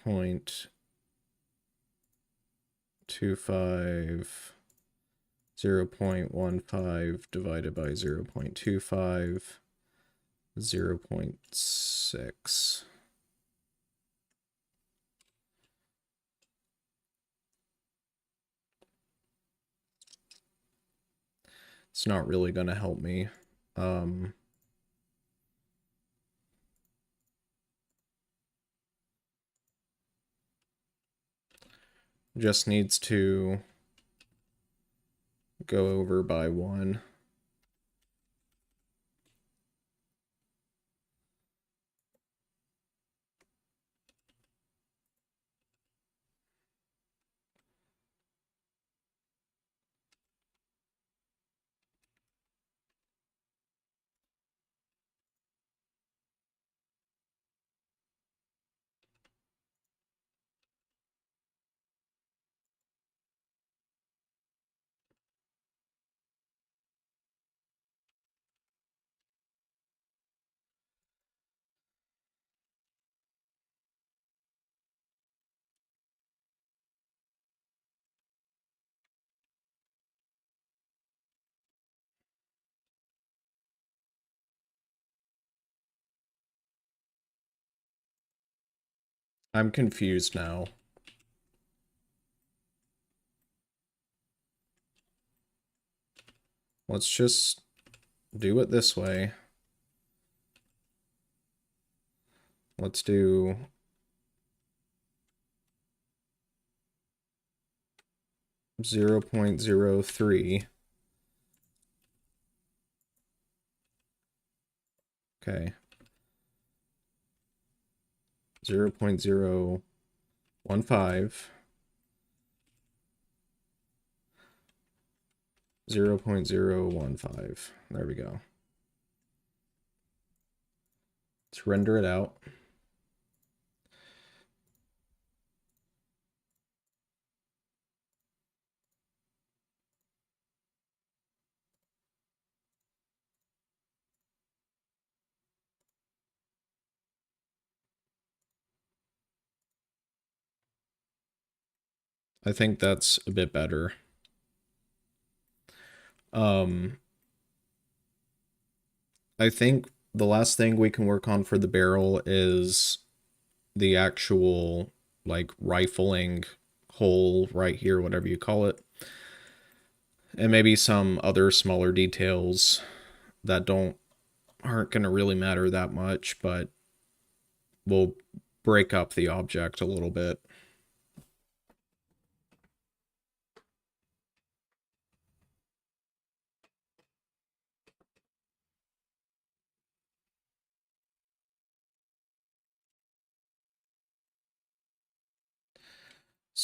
0.25, 0.15 divided by 0.25, 0.6. It's not really going to help me. Just needs to go over by 1. I'm confused now. Let's just do it this way. Let's do 0.03. Okay. 0.015. 0.015. There we go. Let's render it out. I think that's a bit better. Um, I think the last thing we can work on for the barrel is the actual, like, rifling hole right here, whatever you call it. And maybe some other smaller details that aren't going to really matter that much, but will break up the object a little bit.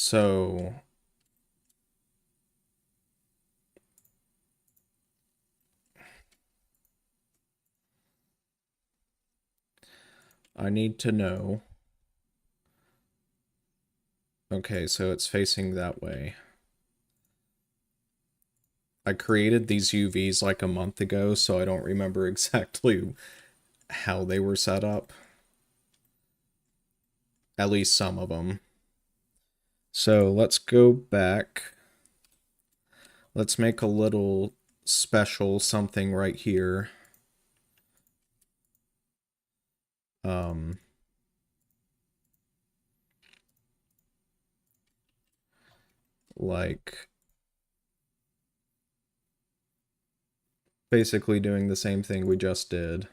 So I need to know. Okay, so it's facing that way. I created these UVs like a month ago, so I don't remember exactly how they were set up. At least some of them. So let's go back. Let's make a little special something right here. Um, like basically doing the same thing we just did.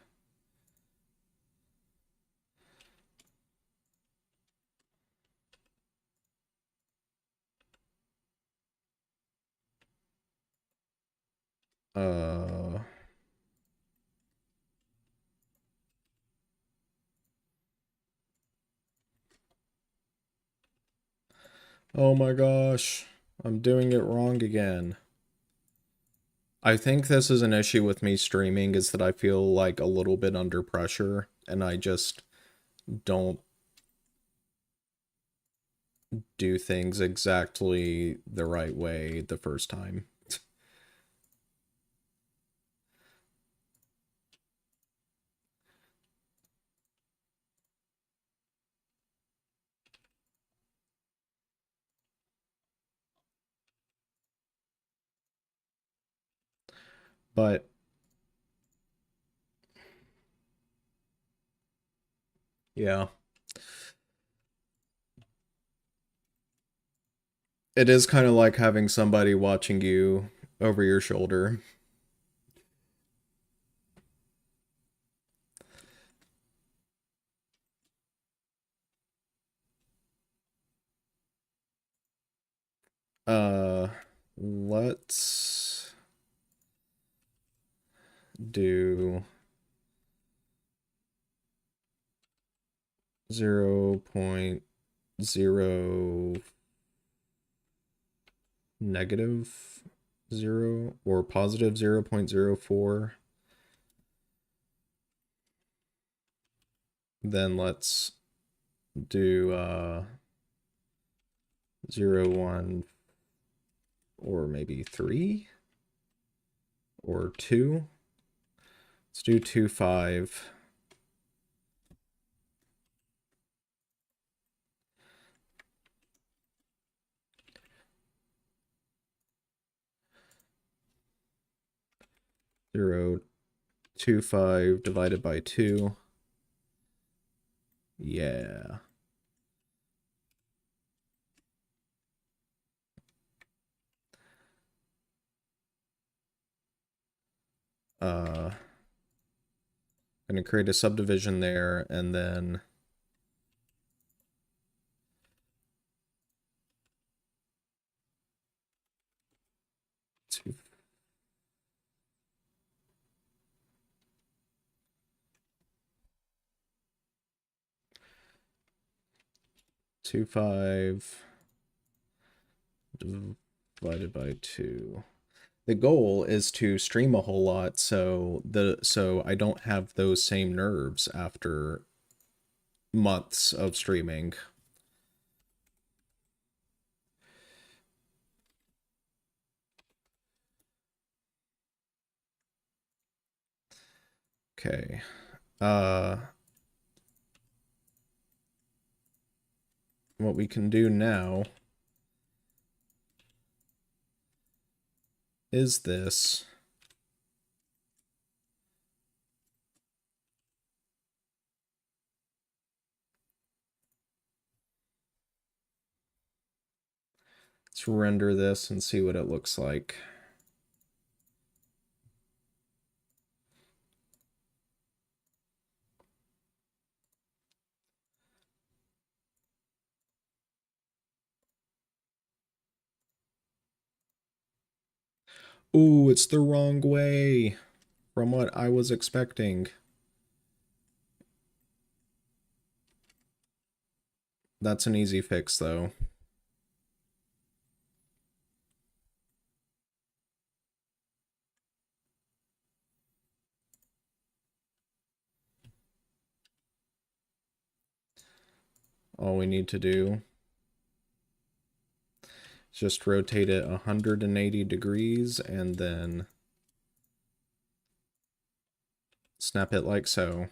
Uh, oh my gosh, I'm doing it wrong again. I think this is an issue with me streaming, is that I feel like a little bit under pressure and I just don't do things exactly the right way the first time. But yeah, it is kind of like having somebody watching you over your shoulder. Uh, let's do 0.0 negative 0 or positive 0.04. Then let's do 0, 1, or maybe 3 or 2. Let's do 2, 5. Zero, 2, 5 divided by 2. Yeah. Going to create a subdivision there, and then 2, 2, 5 divided by 2. The goal is to stream a whole lot so I don't have those same nerves after months of streaming. Okay. What we can do now is this. Let's render this and see what it looks like. Ooh, it's the wrong way from what I was expecting. That's an easy fix, though. All we need to do is just rotate it 180 degrees and then snap it like so.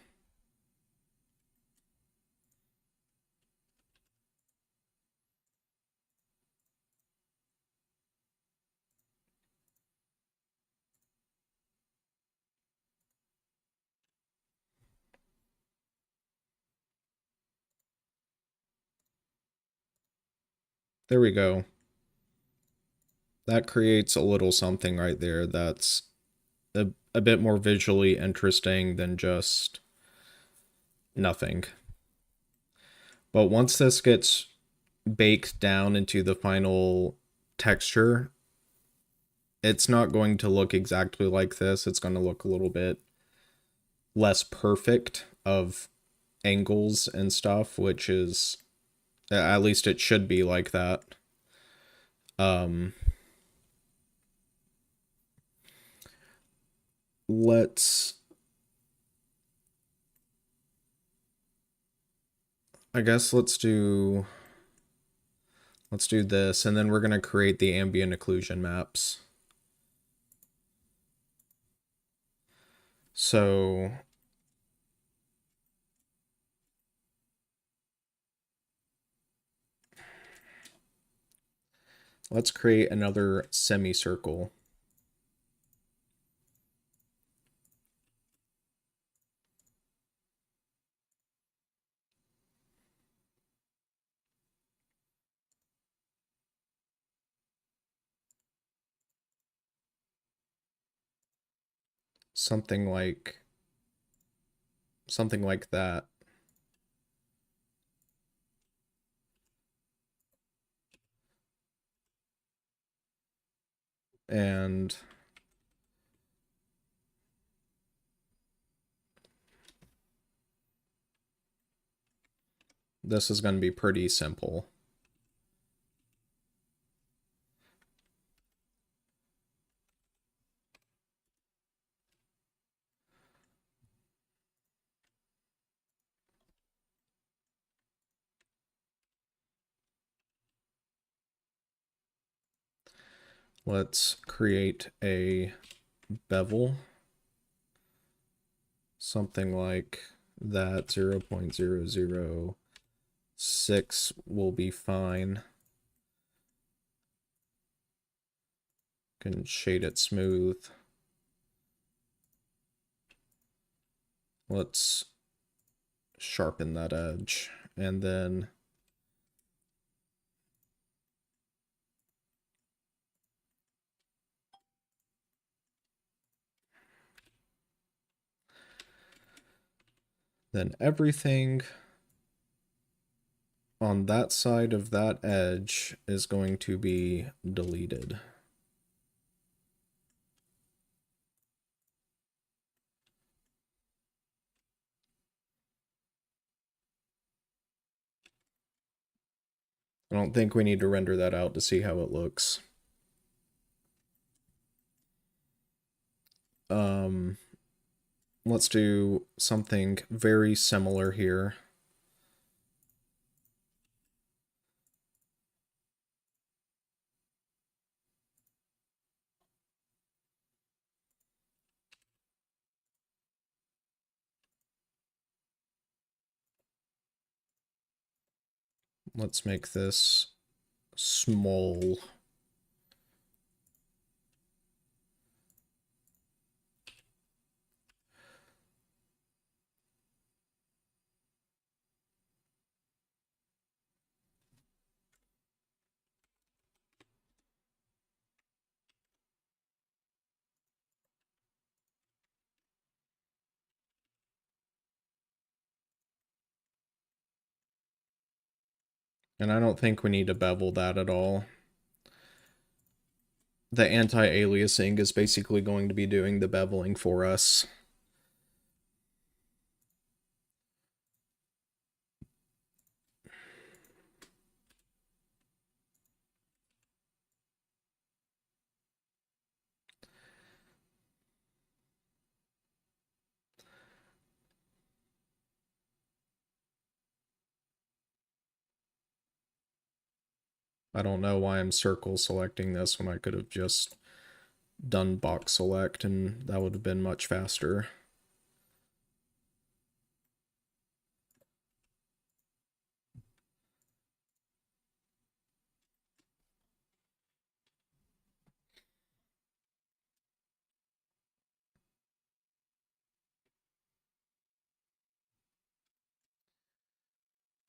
There we go. That creates a little something right there that's a bit more visually interesting than just nothing. But once this gets baked down into the final texture, it's not going to look exactly like this. It's going to look a little bit less perfect of angles and stuff, which is, at least it should be like that. Let's, I guess let's do this, and then we're going to create the ambient occlusion maps. So let's create another semicircle. Something like that. And this is going to be pretty simple. Let's create a bevel. Something like that. 0.006 will be fine. Can shade it smooth. Let's sharpen that edge, and then Then everything on that side of that edge is going to be deleted. I don't think we need to render that out to see how it looks. Let's do something very similar here. Let's make this small. And I don't think we need to bevel that at all. The anti-aliasing is basically going to be doing the beveling for us. I don't know why I'm circle selecting this when I could have just done box select and that would have been much faster.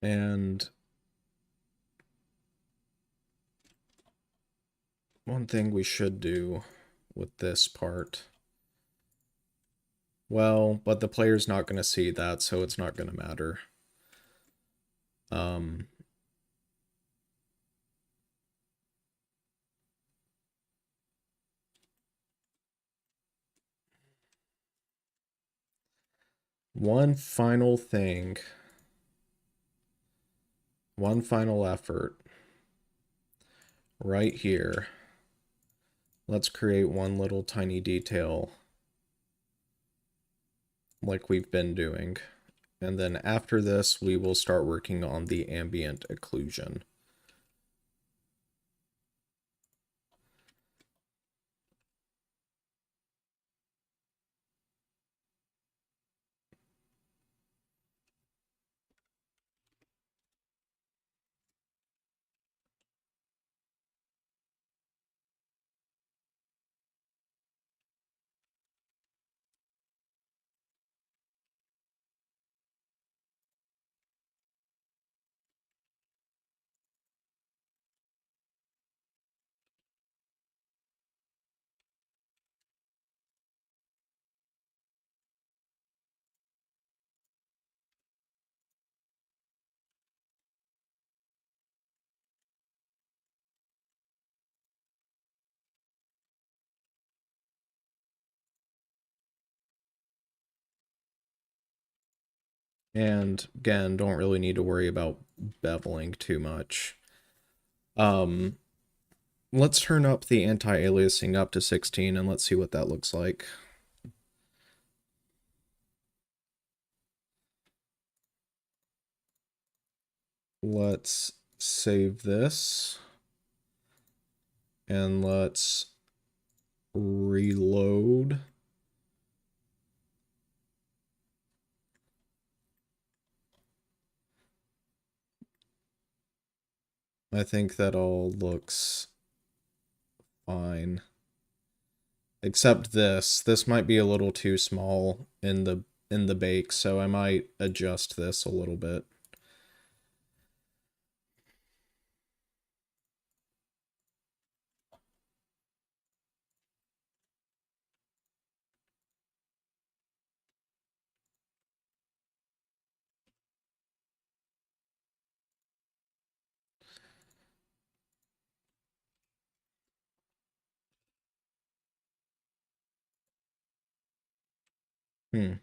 And one thing we should do with this part, well, but the player's not going to see that, so it's not going to matter. One final thing. One final effort. Right here. Let's create one little tiny detail like we've been doing. And then after this, we will start working on the ambient occlusion. And again, don't really need to worry about beveling too much. Let's turn up the anti-aliasing up to 16 and let's see what that looks like. Let's save this. And let's reload. I think that all looks fine. Except this. This might be a little too small in the bake, so I might adjust this a little bit. Hmm.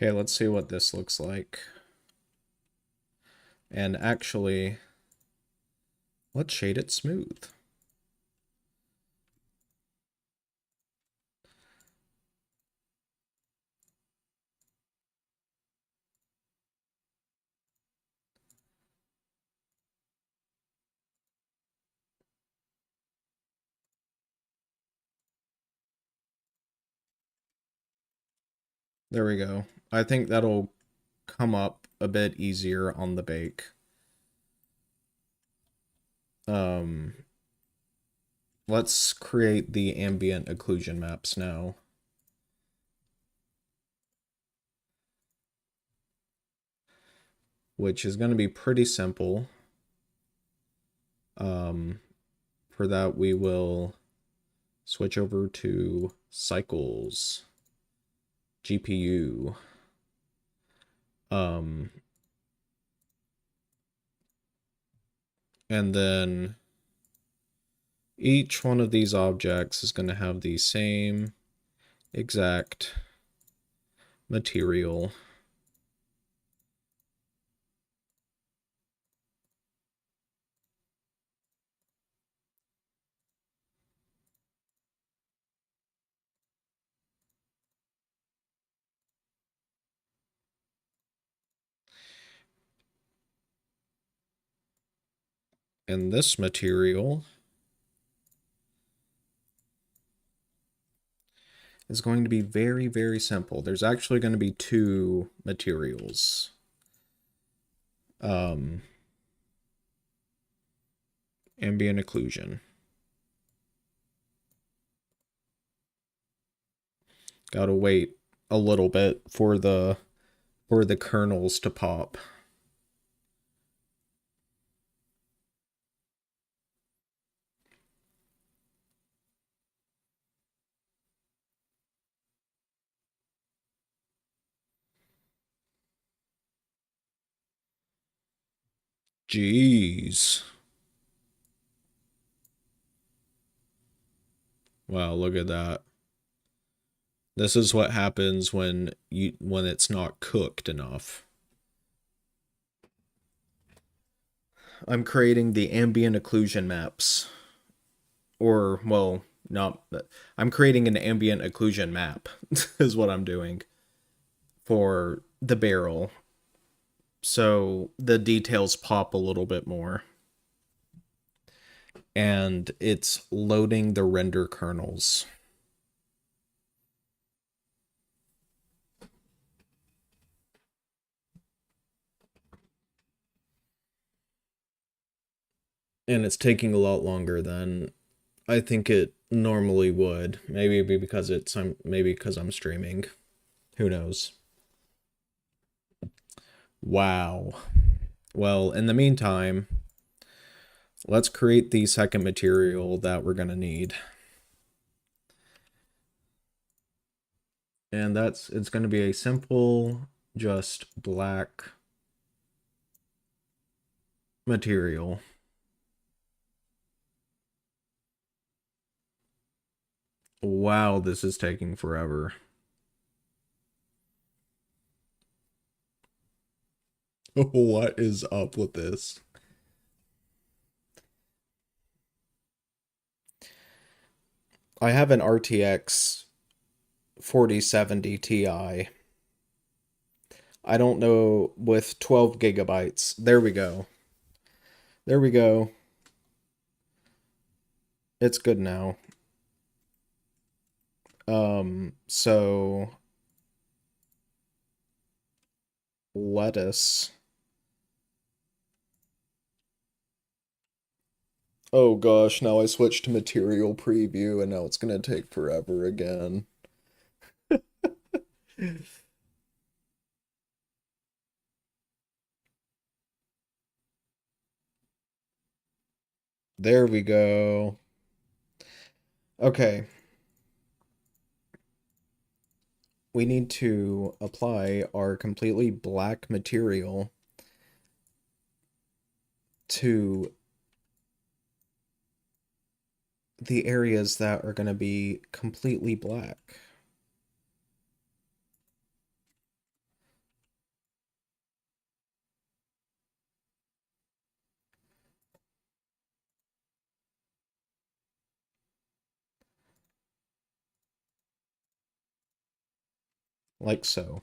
Okay, let's see what this looks like. And actually, let's shade it smooth. There we go. I think that'll come up a bit easier on the bake. Um, let's create the ambient occlusion maps now. Which is going to be pretty simple. Um, for that, we will switch over to cycles, GPU. Um, and then each one of these objects is going to have the same exact material. And this material is going to be very, very simple. There's actually going to be two materials. Um, ambient occlusion. Gotta wait a little bit for the kernels to pop. Jeez. Wow, look at that. This is what happens when it's not cooked enough. I'm creating the ambient occlusion maps. Or, well, not I'm creating an ambient occlusion map is what I'm doing for the barrel. So the details pop a little bit more. And it's loading the render kernels. And it's taking a lot longer than I think it normally would. Maybe because I'm streaming. Who knows? Wow. Well, in the meantime, let's create the second material that we're going to need. And it's going to be a simple, just black material. Wow, this is taking forever. What is up with this? I have an RTX 4070 Ti, I don't know, with 12 gigabytes. There we go. There we go. It's good now. So lettuce. Oh gosh, now I switched to material preview and now it's gonna take forever again. There we go. Okay, we need to apply our completely black material to the areas that are going to be completely black. Like so.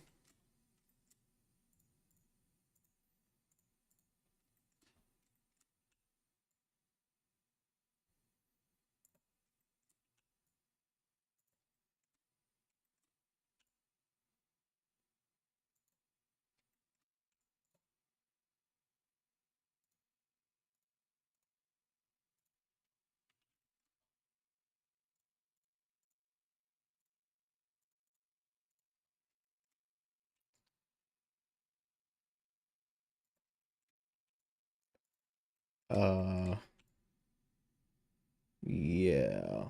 Uh, yeah.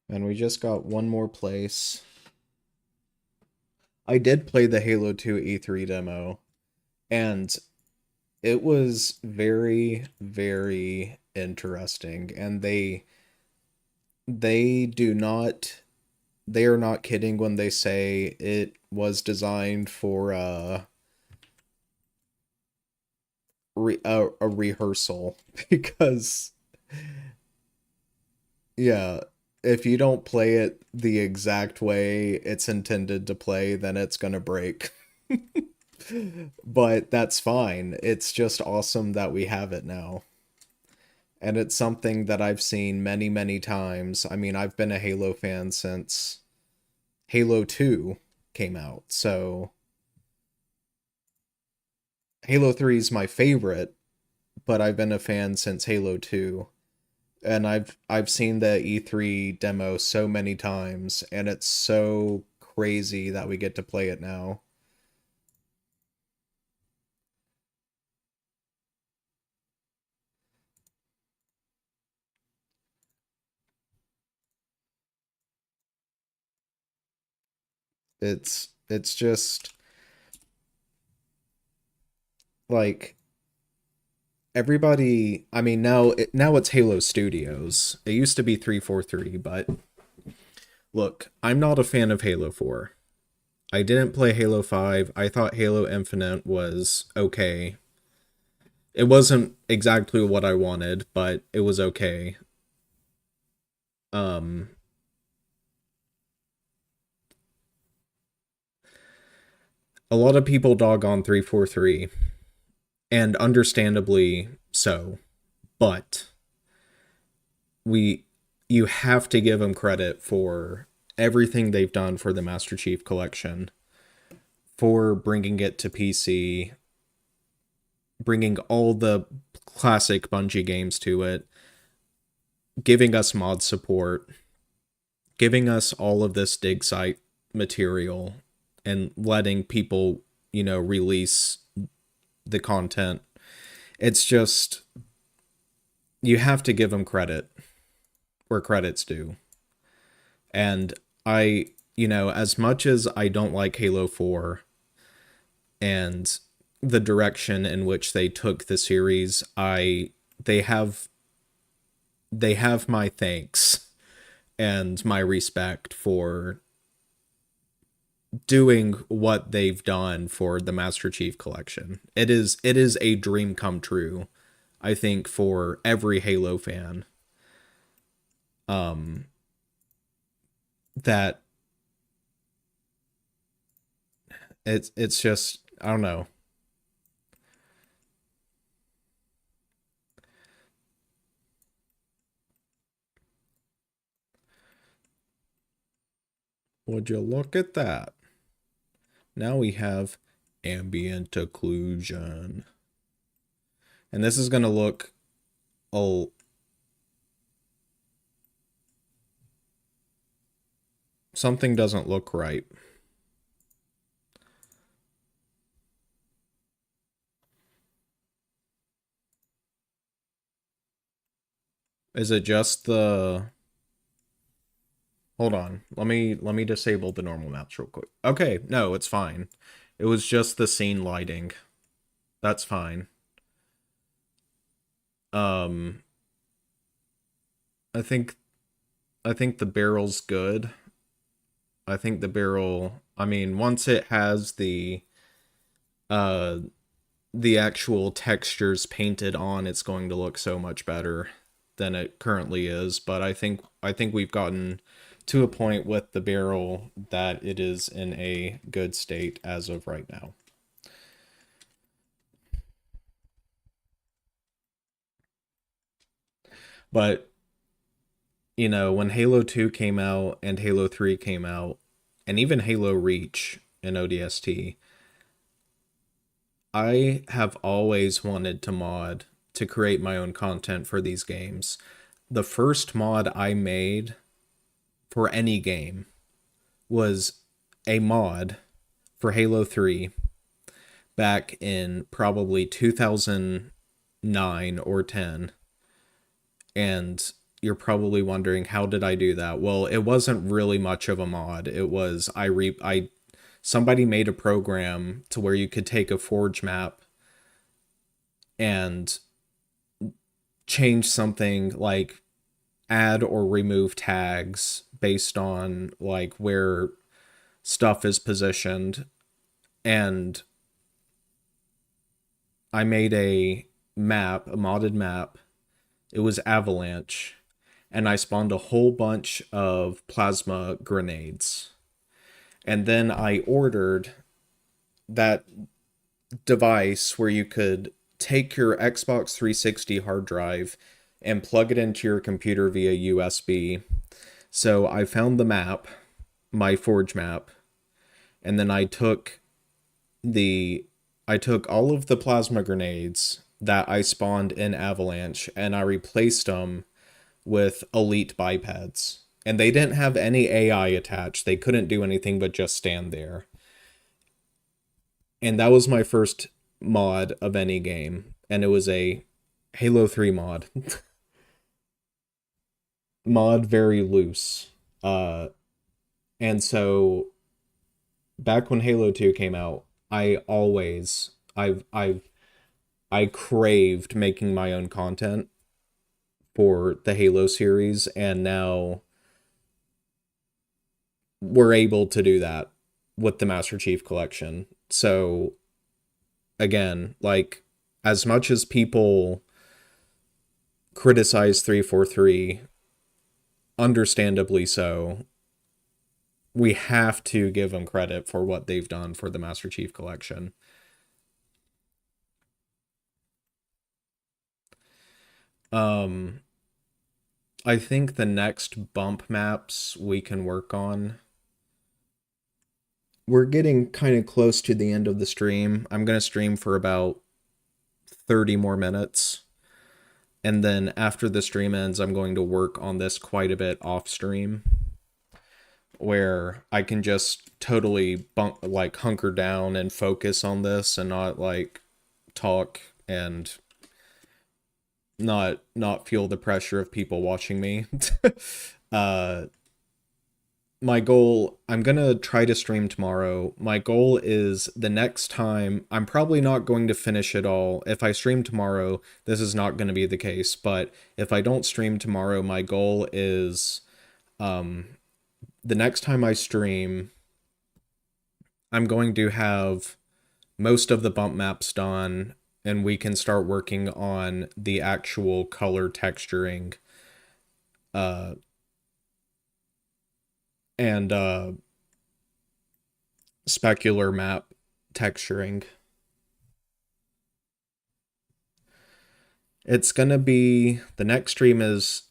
And we just got one more place. I did play the Halo 2 E3 demo, and it was very, very interesting. And they do not they are not kidding when they say it was designed for a rehearsal because yeah, if you don't play it the exact way it's intended to play, then it's gonna break. But that's fine. It's just awesome that we have it now. And it's something that I've seen many, many times. I mean, I've been a Halo fan since Halo 2 came out. So Halo 3 is my favorite, but I've been a fan since Halo 2. And I've seen the E3 demo so many times and it's so crazy that we get to play it now. It's just like everybody, I mean now it's Halo Studios. It used to be 343, but look, I'm not a fan of Halo 4. I didn't play Halo 5. I thought Halo Infinite was okay. It wasn't exactly what I wanted, but it was okay. Um a lot of people dog on 343 and understandably so, but we you have to give them credit for everything they've done for the Master Chief Collection, for bringing it to PC, bringing all the classic Bungie games to it, giving us mod support, giving us all of this dig site material, and letting people, release the content. It's just, you have to give them credit where credit's due. And as much as I don't like Halo 4 and the direction in which they took the series, they have they have my thanks and my respect for doing what they've done for the Master Chief Collection. It is a dream come true, I think, for every Halo fan. that it's just, I don't know. Would you look at that? Now we have ambient occlusion. And this is going to look, oh, something doesn't look right. Is it just the, hold on. Let me disable the normal maps real quick. Okay, no, it's fine. It was just the scene lighting. That's fine. Um I think I think the barrel's good. I think the barrel, I mean, once it has uh the actual textures painted on, it's going to look so much better than it currently is, but I think we've gotten to a point with the barrel that it is in a good state as of right now. But, when Halo 2 came out and Halo 3 came out, and even Halo Reach in ODST, I have always wanted to mod to create my own content for these games. The first mod I made for any game was a mod for Halo 3 back in probably 2009 or 10. And you're probably wondering, how did I do that? Well, it wasn't really much of a mod. It was, I somebody made a program to where you could take a forge map and change something, like add or remove tags based on like where stuff is positioned. And I made a modded map. It was Avalanche, and I spawned a whole bunch of plasma grenades. And then I ordered that device where you could take your Xbox 360 hard drive and plug it into your computer via USB. So I found the map, my Forge map, and then the I took all of the plasma grenades that I spawned in Avalanche and I replaced them with elite bipeds. And they didn't have any AI attached. They couldn't do anything but just stand there. And that was my first mod of any game. And it was a Halo 3 mod. Mod very loose. And so back when Halo 2 came out, I always I craved making my own content for the Halo series, and now we're able to do that with the Master Chief Collection. So again, like, as much as people criticize 343, understandably so, we have to give them credit for what they've done for the Master Chief Collection. Um, I think the next bump maps we can work on. We're getting kind of close to the end of the stream. I'm going to stream for about 30 more minutes. And then after the stream ends, I'm going to work on this quite a bit off stream, where I can just totally like hunker down and focus on this and not like talk and not feel the pressure of people watching me. uh my goal, I'm gonna try to stream tomorrow. My goal is, the next time, I'm probably not going to finish it all. If I stream tomorrow, this is not going to be the case, but if I don't stream tomorrow, my goal is, the next time I stream, I'm going to have most of the bump maps done, and we can start working on the actual color texturing. Uh, and specular map texturing. It's gonna be the next stream is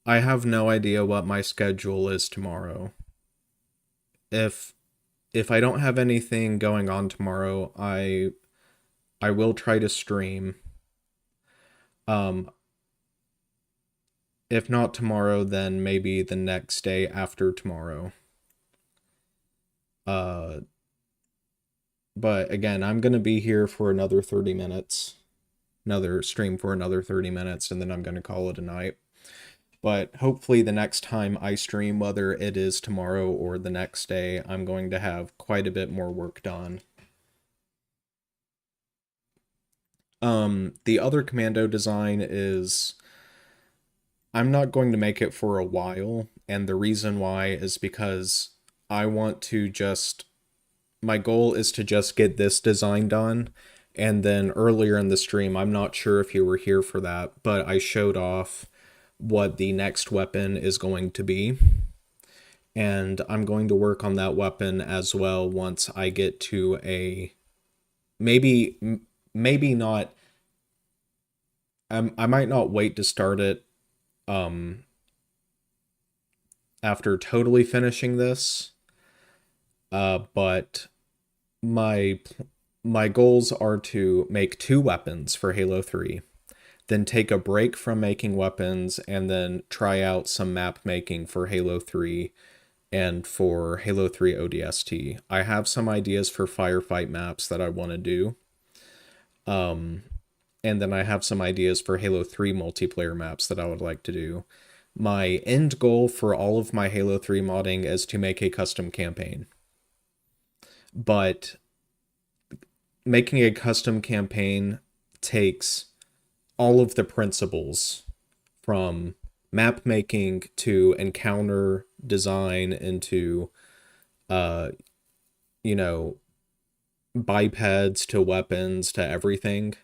I have no idea what my schedule is tomorrow. If if I don't have anything going on tomorrow, I will try to stream. Um if not tomorrow, then maybe the next day after tomorrow. Uh but again, I'm going to be here for another 30 minutes. Another stream for another 30 minutes and then I'm going to call it a night. But hopefully the next time I stream, whether it is tomorrow or the next day, I'm going to have quite a bit more work done. The other commando design is I'm not going to make it for a while, and the reason why is because I want to just my goal is to just get this design done. And then earlier in the stream, I'm not sure if you were here for that, but I showed off what the next weapon is going to be. And I'm going to work on that weapon as well once I get to a maybe maybe not I might not wait to start it um after totally finishing this. But my my goals are to make 2 weapons for Halo 3, then take a break from making weapons and then try out some map making for Halo 3 and for Halo 3 ODST. I have some ideas for firefight maps that I want to do. Um, and then I have some ideas for Halo 3 multiplayer maps that I would like to do. My end goal for all of my Halo 3 modding is to make a custom campaign. But making a custom campaign takes all of the principles from map making to encounter design into uh you know bipeds to weapons to everything.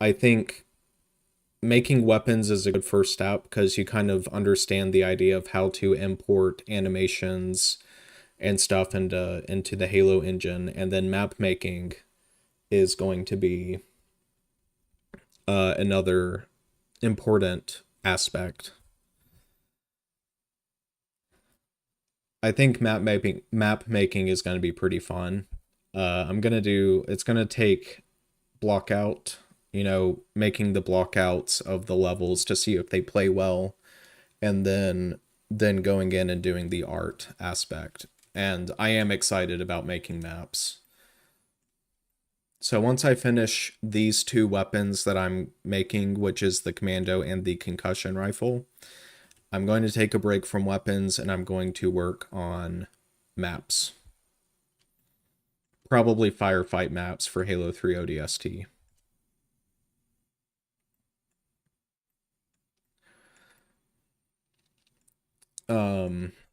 I think making weapons is a good first step because you kind of understand the idea of how to import animations and stuff into the Halo engine, and then map making is going to be another important aspect. I think map making is going to be pretty fun. I'm gonna do. It's gonna take block out. Making the blockouts of the levels to see if they play well, and then going in and doing the art aspect. And I am excited about making maps. So once I finish these 2 weapons that I'm making, which is the Commando and the Concussion Rifle, I'm going to take a break from weapons and I'm going to work on maps. Probably firefight maps for Halo 3 ODST.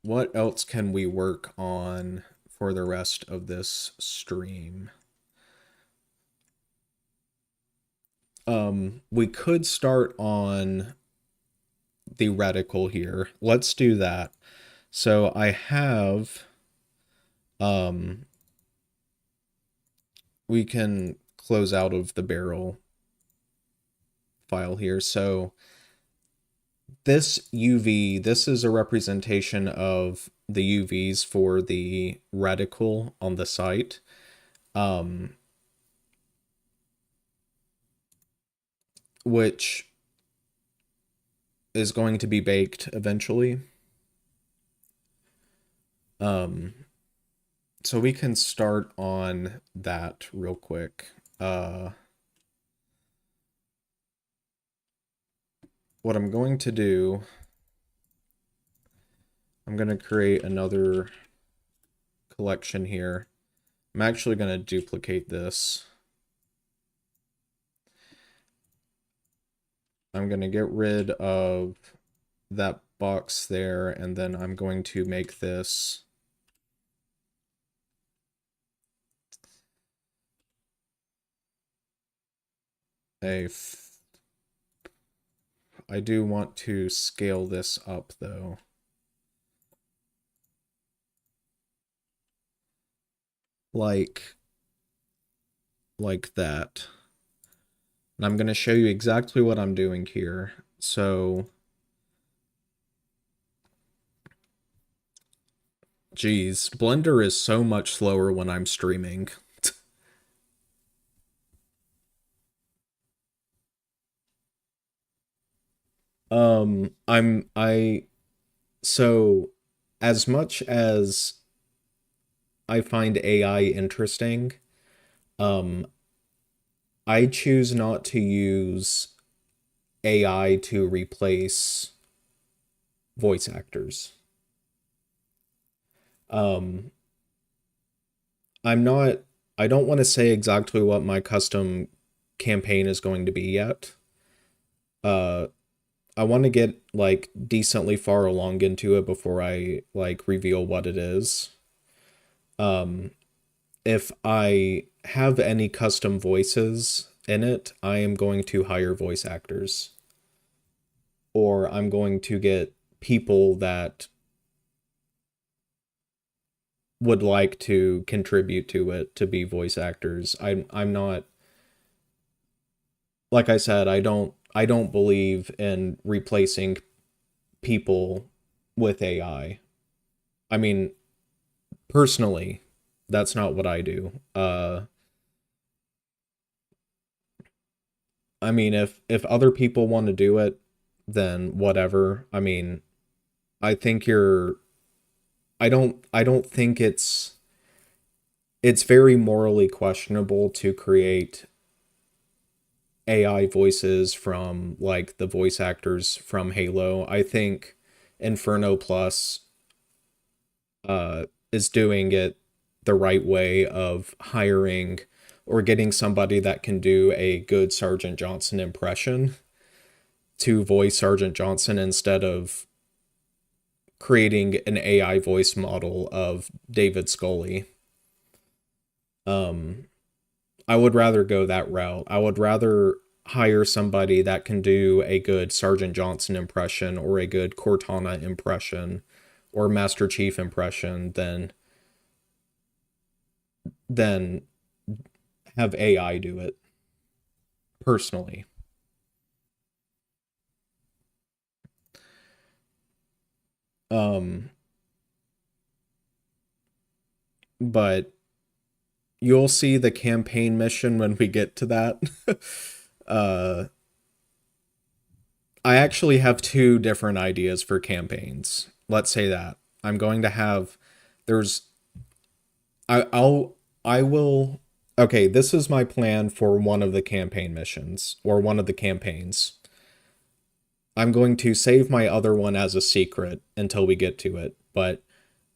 What else can we work on for the rest of this stream? We could start on the reticle here. Let's do that. So I have um we can close out of the barrel file here. So this UV, this is a representation of the UVs for the reticle on the site. Which is going to be baked eventually. So we can start on that real quick. What I'm going to do, I'm going to create another collection here. I'm actually going to duplicate this. I'm going to get rid of that box there, and then I'm going to make this I do want to scale this up though. like like that. And I'm going to show you exactly what I'm doing here. So, geez, Blender is so much slower when I'm streaming. I so as much as I find AI interesting, um I choose not to use AI to replace voice actors. Um I'm not I don't want to say exactly what my custom campaign is going to be yet. Uh I want to get like decently far along into it before I like reveal what it is. Um if I have any custom voices in it, I am going to hire voice actors, or I'm going to get people that would like to contribute to it to be voice actors. I'm not, like I said, I don't believe in replacing people with AI. I mean, personally, that's not what I do. I mean, if other people want to do it, then whatever. I mean, I think you're I don't think it's very morally questionable to create AI voices from like the voice actors from Halo. I think Inferno Plus is doing it the right way of hiring or getting somebody that can do a good Sergeant Johnson impression to voice Sergeant Johnson instead of creating an AI voice model of David Scully. Um, I would rather go that route. I would rather hire somebody that can do a good Sergeant Johnson impression or a good Cortana impression or Master Chief impression than have AI do it personally. Um, but you'll see the campaign mission when we get to that. uh, I actually have two different ideas for campaigns. Let's say that. I'm going to have there's I will okay, this is my plan for one of the campaign missions or one of the campaigns. I'm going to save my other one as a secret until we get to it, but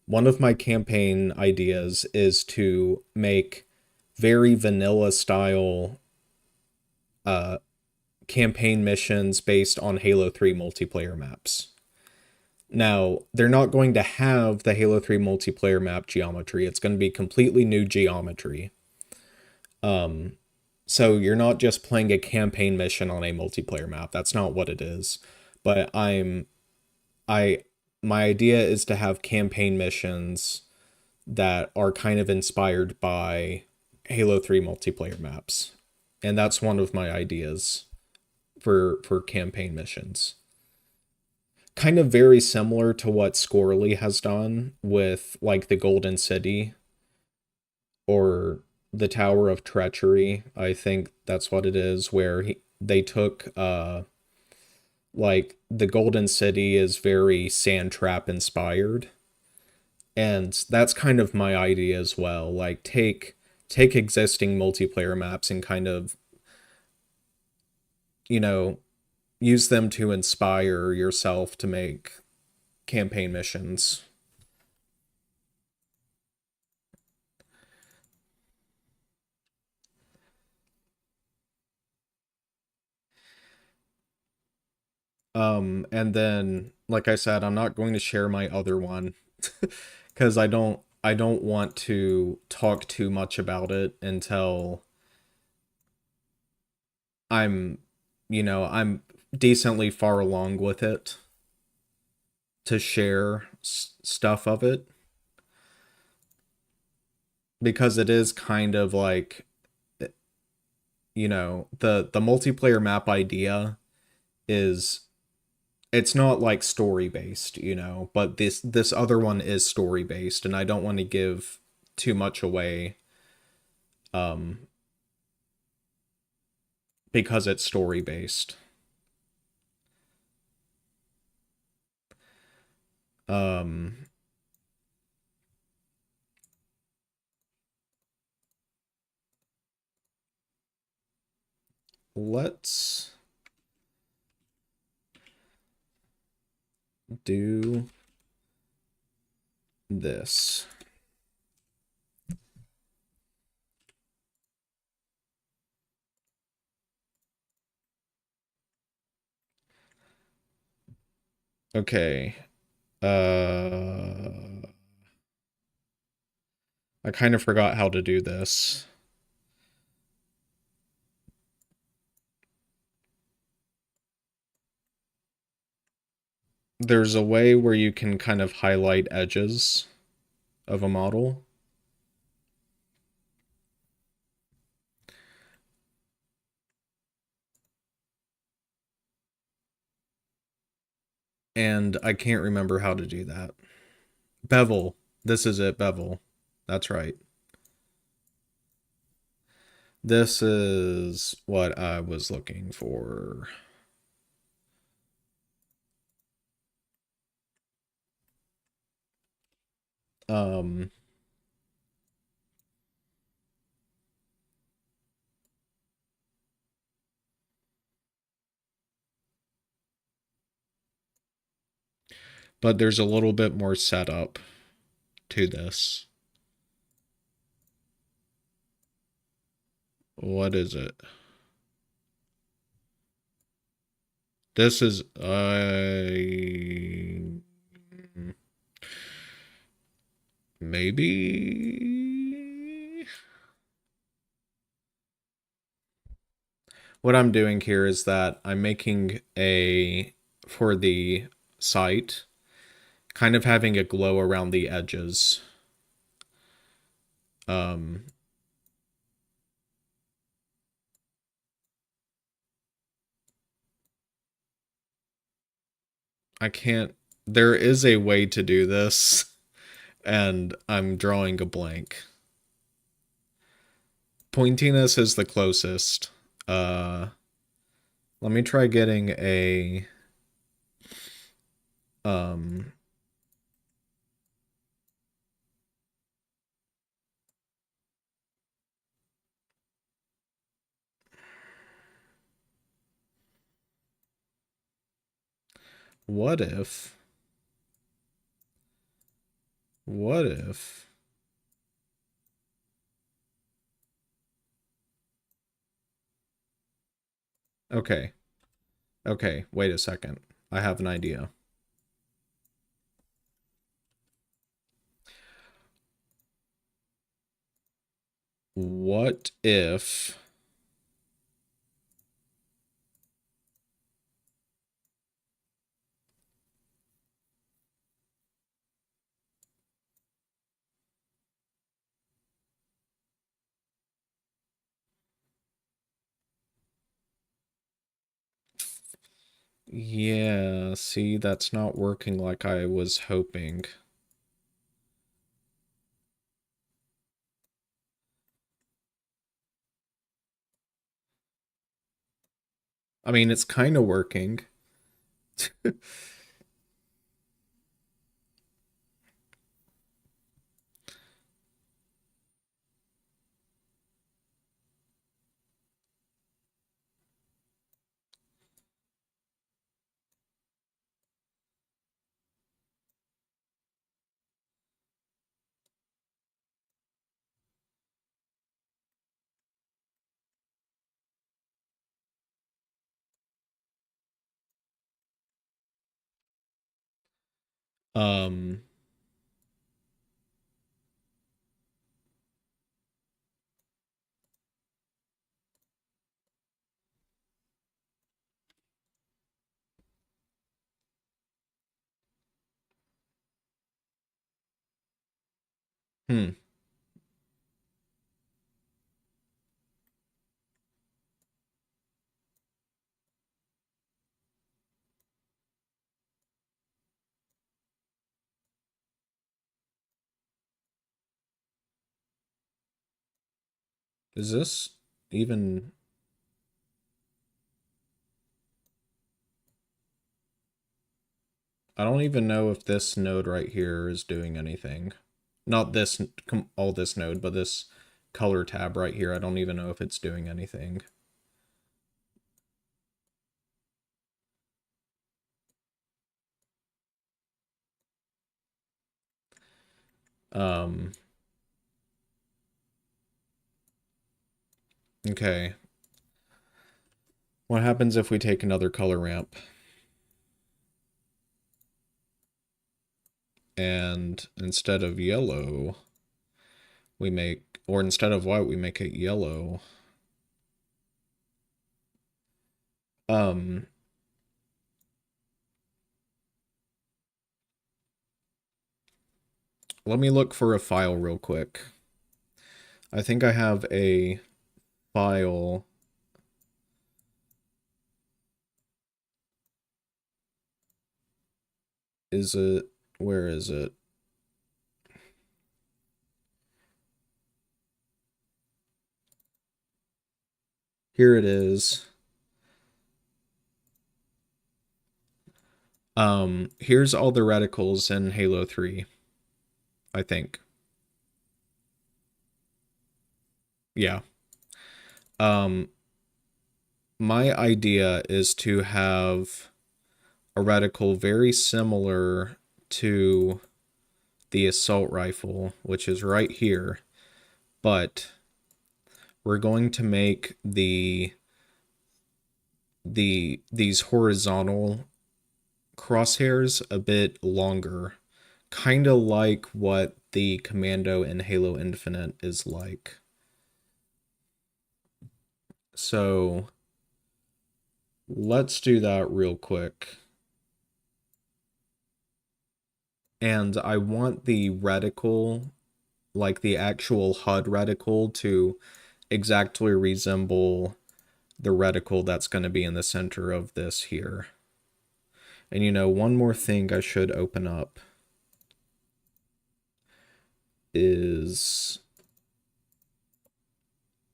one of my campaign ideas is to make very vanilla style uh campaign missions based on Halo 3 multiplayer maps. Now, they're not going to have the Halo 3 multiplayer map geometry. It's going to be completely new geometry. Um, so you're not just playing a campaign mission on a multiplayer map. That's not what it is. But I my idea is to have campaign missions that are kind of inspired by Halo 3 multiplayer maps. And that's one of my ideas for campaign missions. Kind of very similar to what Scorley has done with like the Golden City or the Tower of Treachery. I think that's what it is, where they took like the Golden City is very Sand Trap inspired, and that's kind of my idea as well. Like take existing multiplayer maps and kind of, you know, use them to inspire yourself to make campaign missions. And then, like I said, I'm not going to share my other one because I don't want to talk too much about it until I'm, I'm decently far along with it to share stuff of it. because it is kind of like, the multiplayer map idea is, it's not like story based, but this other one is story based, and I don't want to give too much away um because it's story based. Um let's do this. Okay. I kind of forgot how to do this. There's a way where you can kind of highlight edges of a model. And I can't remember how to do that. Bevel. This is it, bevel. That's right. This is what I was looking for. Um, but there's a little bit more setup to this. What is it? This is maybe what I'm doing here is that I'm making a for the site, kind of having a glow around the edges. Um, I can't. There is a way to do this, and I'm drawing a blank. Pointiness is the closest. Uh, Let me try getting a um what if what if okay, okay, wait a second. I have an idea. What if yeah, see, that's not working like I was hoping. I mean, it's kind of working. Um, hmm. Is this even... I don't even know if this node right here is doing anything. Not this, all this node, but this color tab right here. I don't even know if it's doing anything. Um, okay. What happens if we take another color ramp? And instead of yellow, we make, or instead of white, we make it yellow. Let me look for a file real quick. I think I have a file. Is it, where is it? Here it is. Here's all the reticles in Halo 3, I think. Yeah. My idea is to have a reticle very similar to the assault rifle, which is right here, but we're going to make these horizontal crosshairs a bit longer, kind of like what the Commando in Halo Infinite is like. So let's do that real quick. And I want the reticle, like the actual HUD reticle, to exactly resemble the reticle that's going to be in the center of this here. And you know, one more thing I should open up is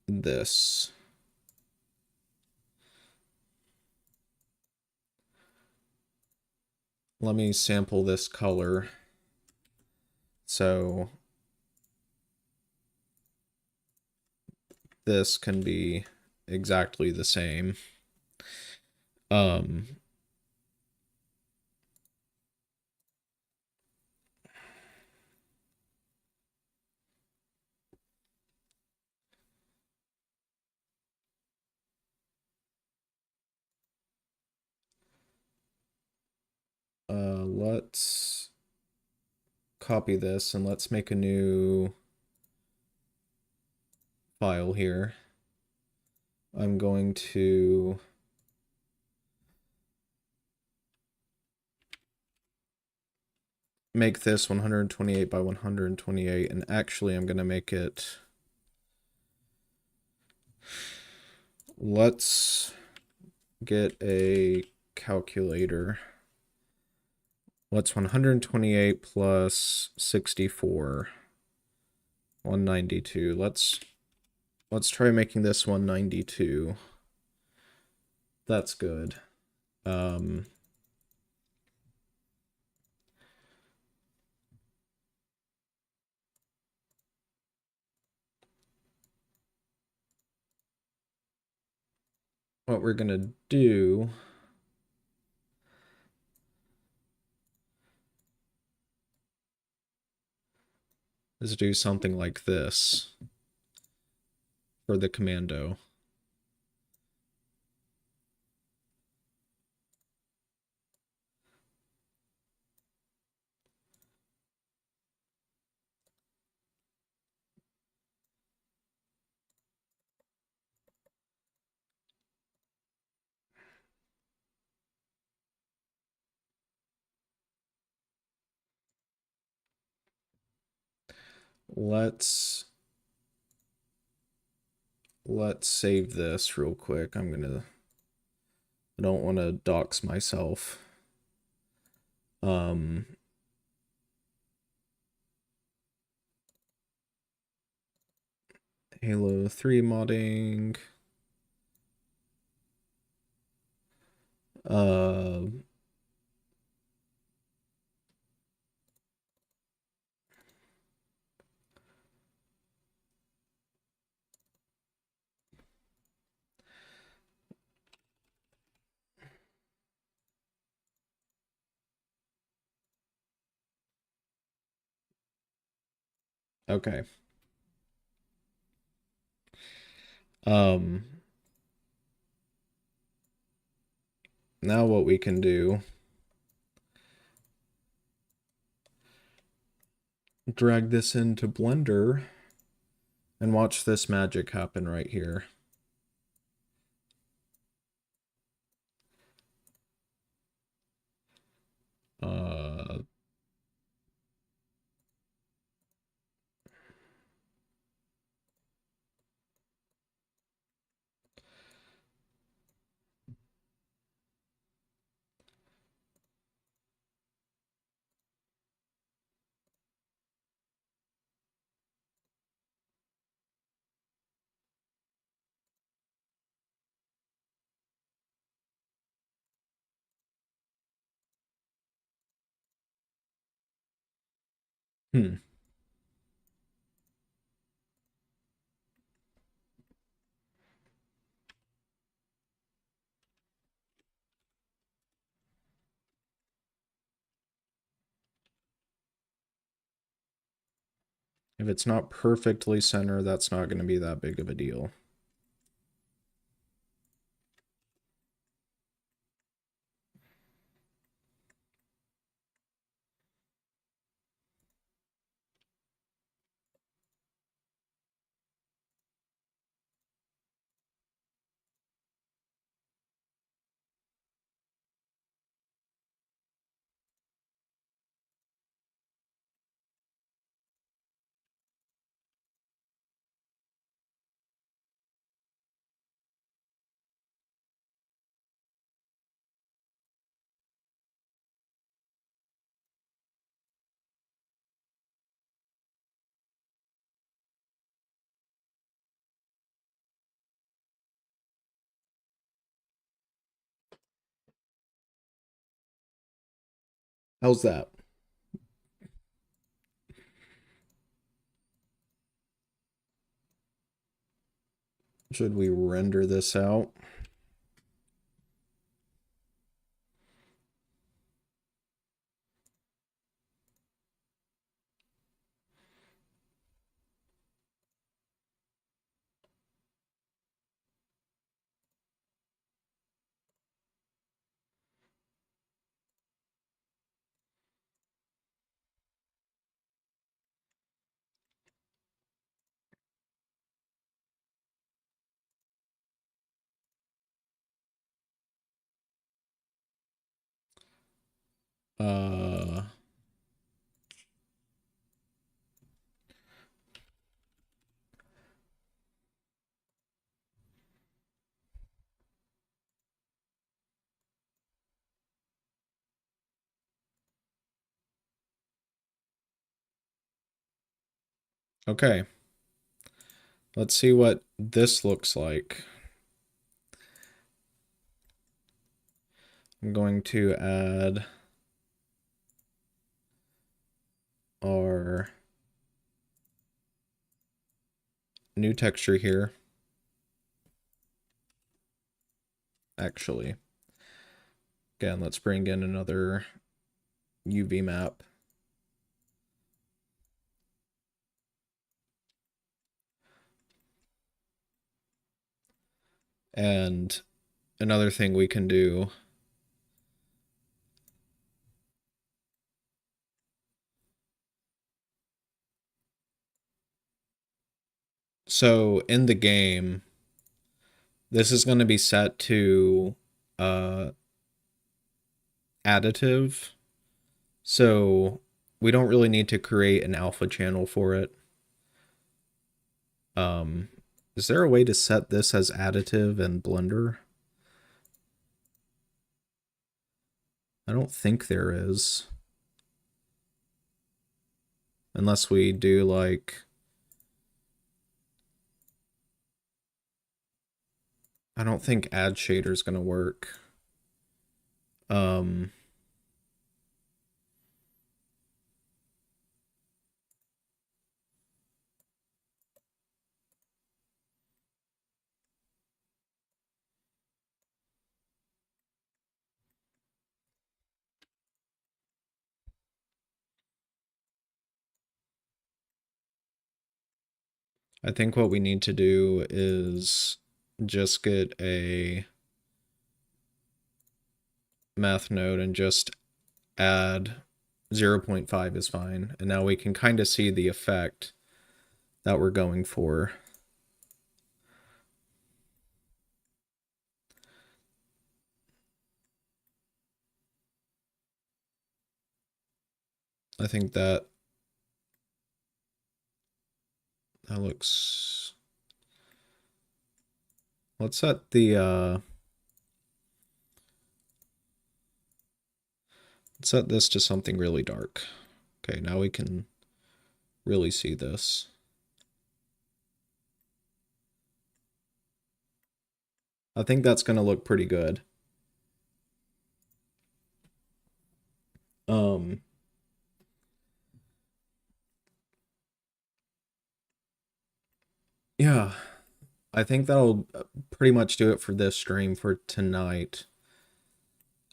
this. Let me sample this color. So this can be exactly the same. Um, let's copy this and let's make a new file here. I'm going to make this 128 by 128, and actually I'm going to make it, let's get a calculator. What's 128 plus 64? 192. Let's try making this 192. That's good. What we're gonna do is do something like this for the commando. Let's save this real quick. I don't want to dox myself. Halo 3 modding. Uh, okay. Um, Now what we can do, drag this into Blender and watch this magic happen right here. Uh, hmm. If it's not perfectly center, that's not going to be that big of a deal. How's that? Should we render this out? Uh, okay. Let's see what this looks like. I'm going to add our new texture here. Actually, again, let's bring in another UV map. And another thing we can do, so in the game, this is going to be set to uh, additive. So we don't really need to create an alpha channel for it. Um, is there a way to set this as additive in Blender? I don't think there is. Unless we do like I don't think add shader is gonna work. Um, I think what we need to do is just get a math node and just add 0.5 is fine. And now we can kind of see the effect that we're going for. I think that looks. Let's set the let's set this to something really dark. Okay, now we can really see this. I think that's gonna look pretty good. Um, yeah, I think that'll pretty much do it for this stream for tonight.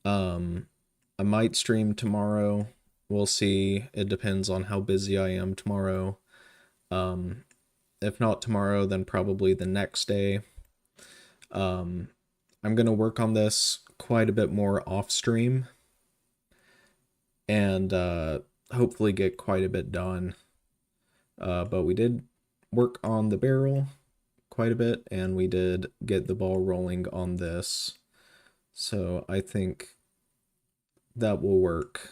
Um, I might stream tomorrow. We'll see. It depends on how busy I am tomorrow. Um, if not tomorrow, then probably the next day. Um, I'm gonna work on this quite a bit more off stream and hopefully get quite a bit done. But we did work on the barrel quite a bit, and we did get the ball rolling on this. So I think that will work.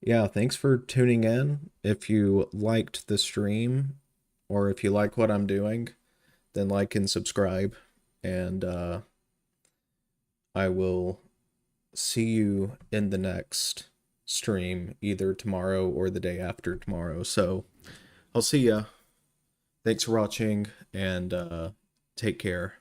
Yeah, thanks for tuning in. If you liked the stream, or if you like what I'm doing, then like and subscribe. And I will see you in the next stream, either tomorrow or the day after tomorrow. So I'll see ya. Thanks for watching, and take care.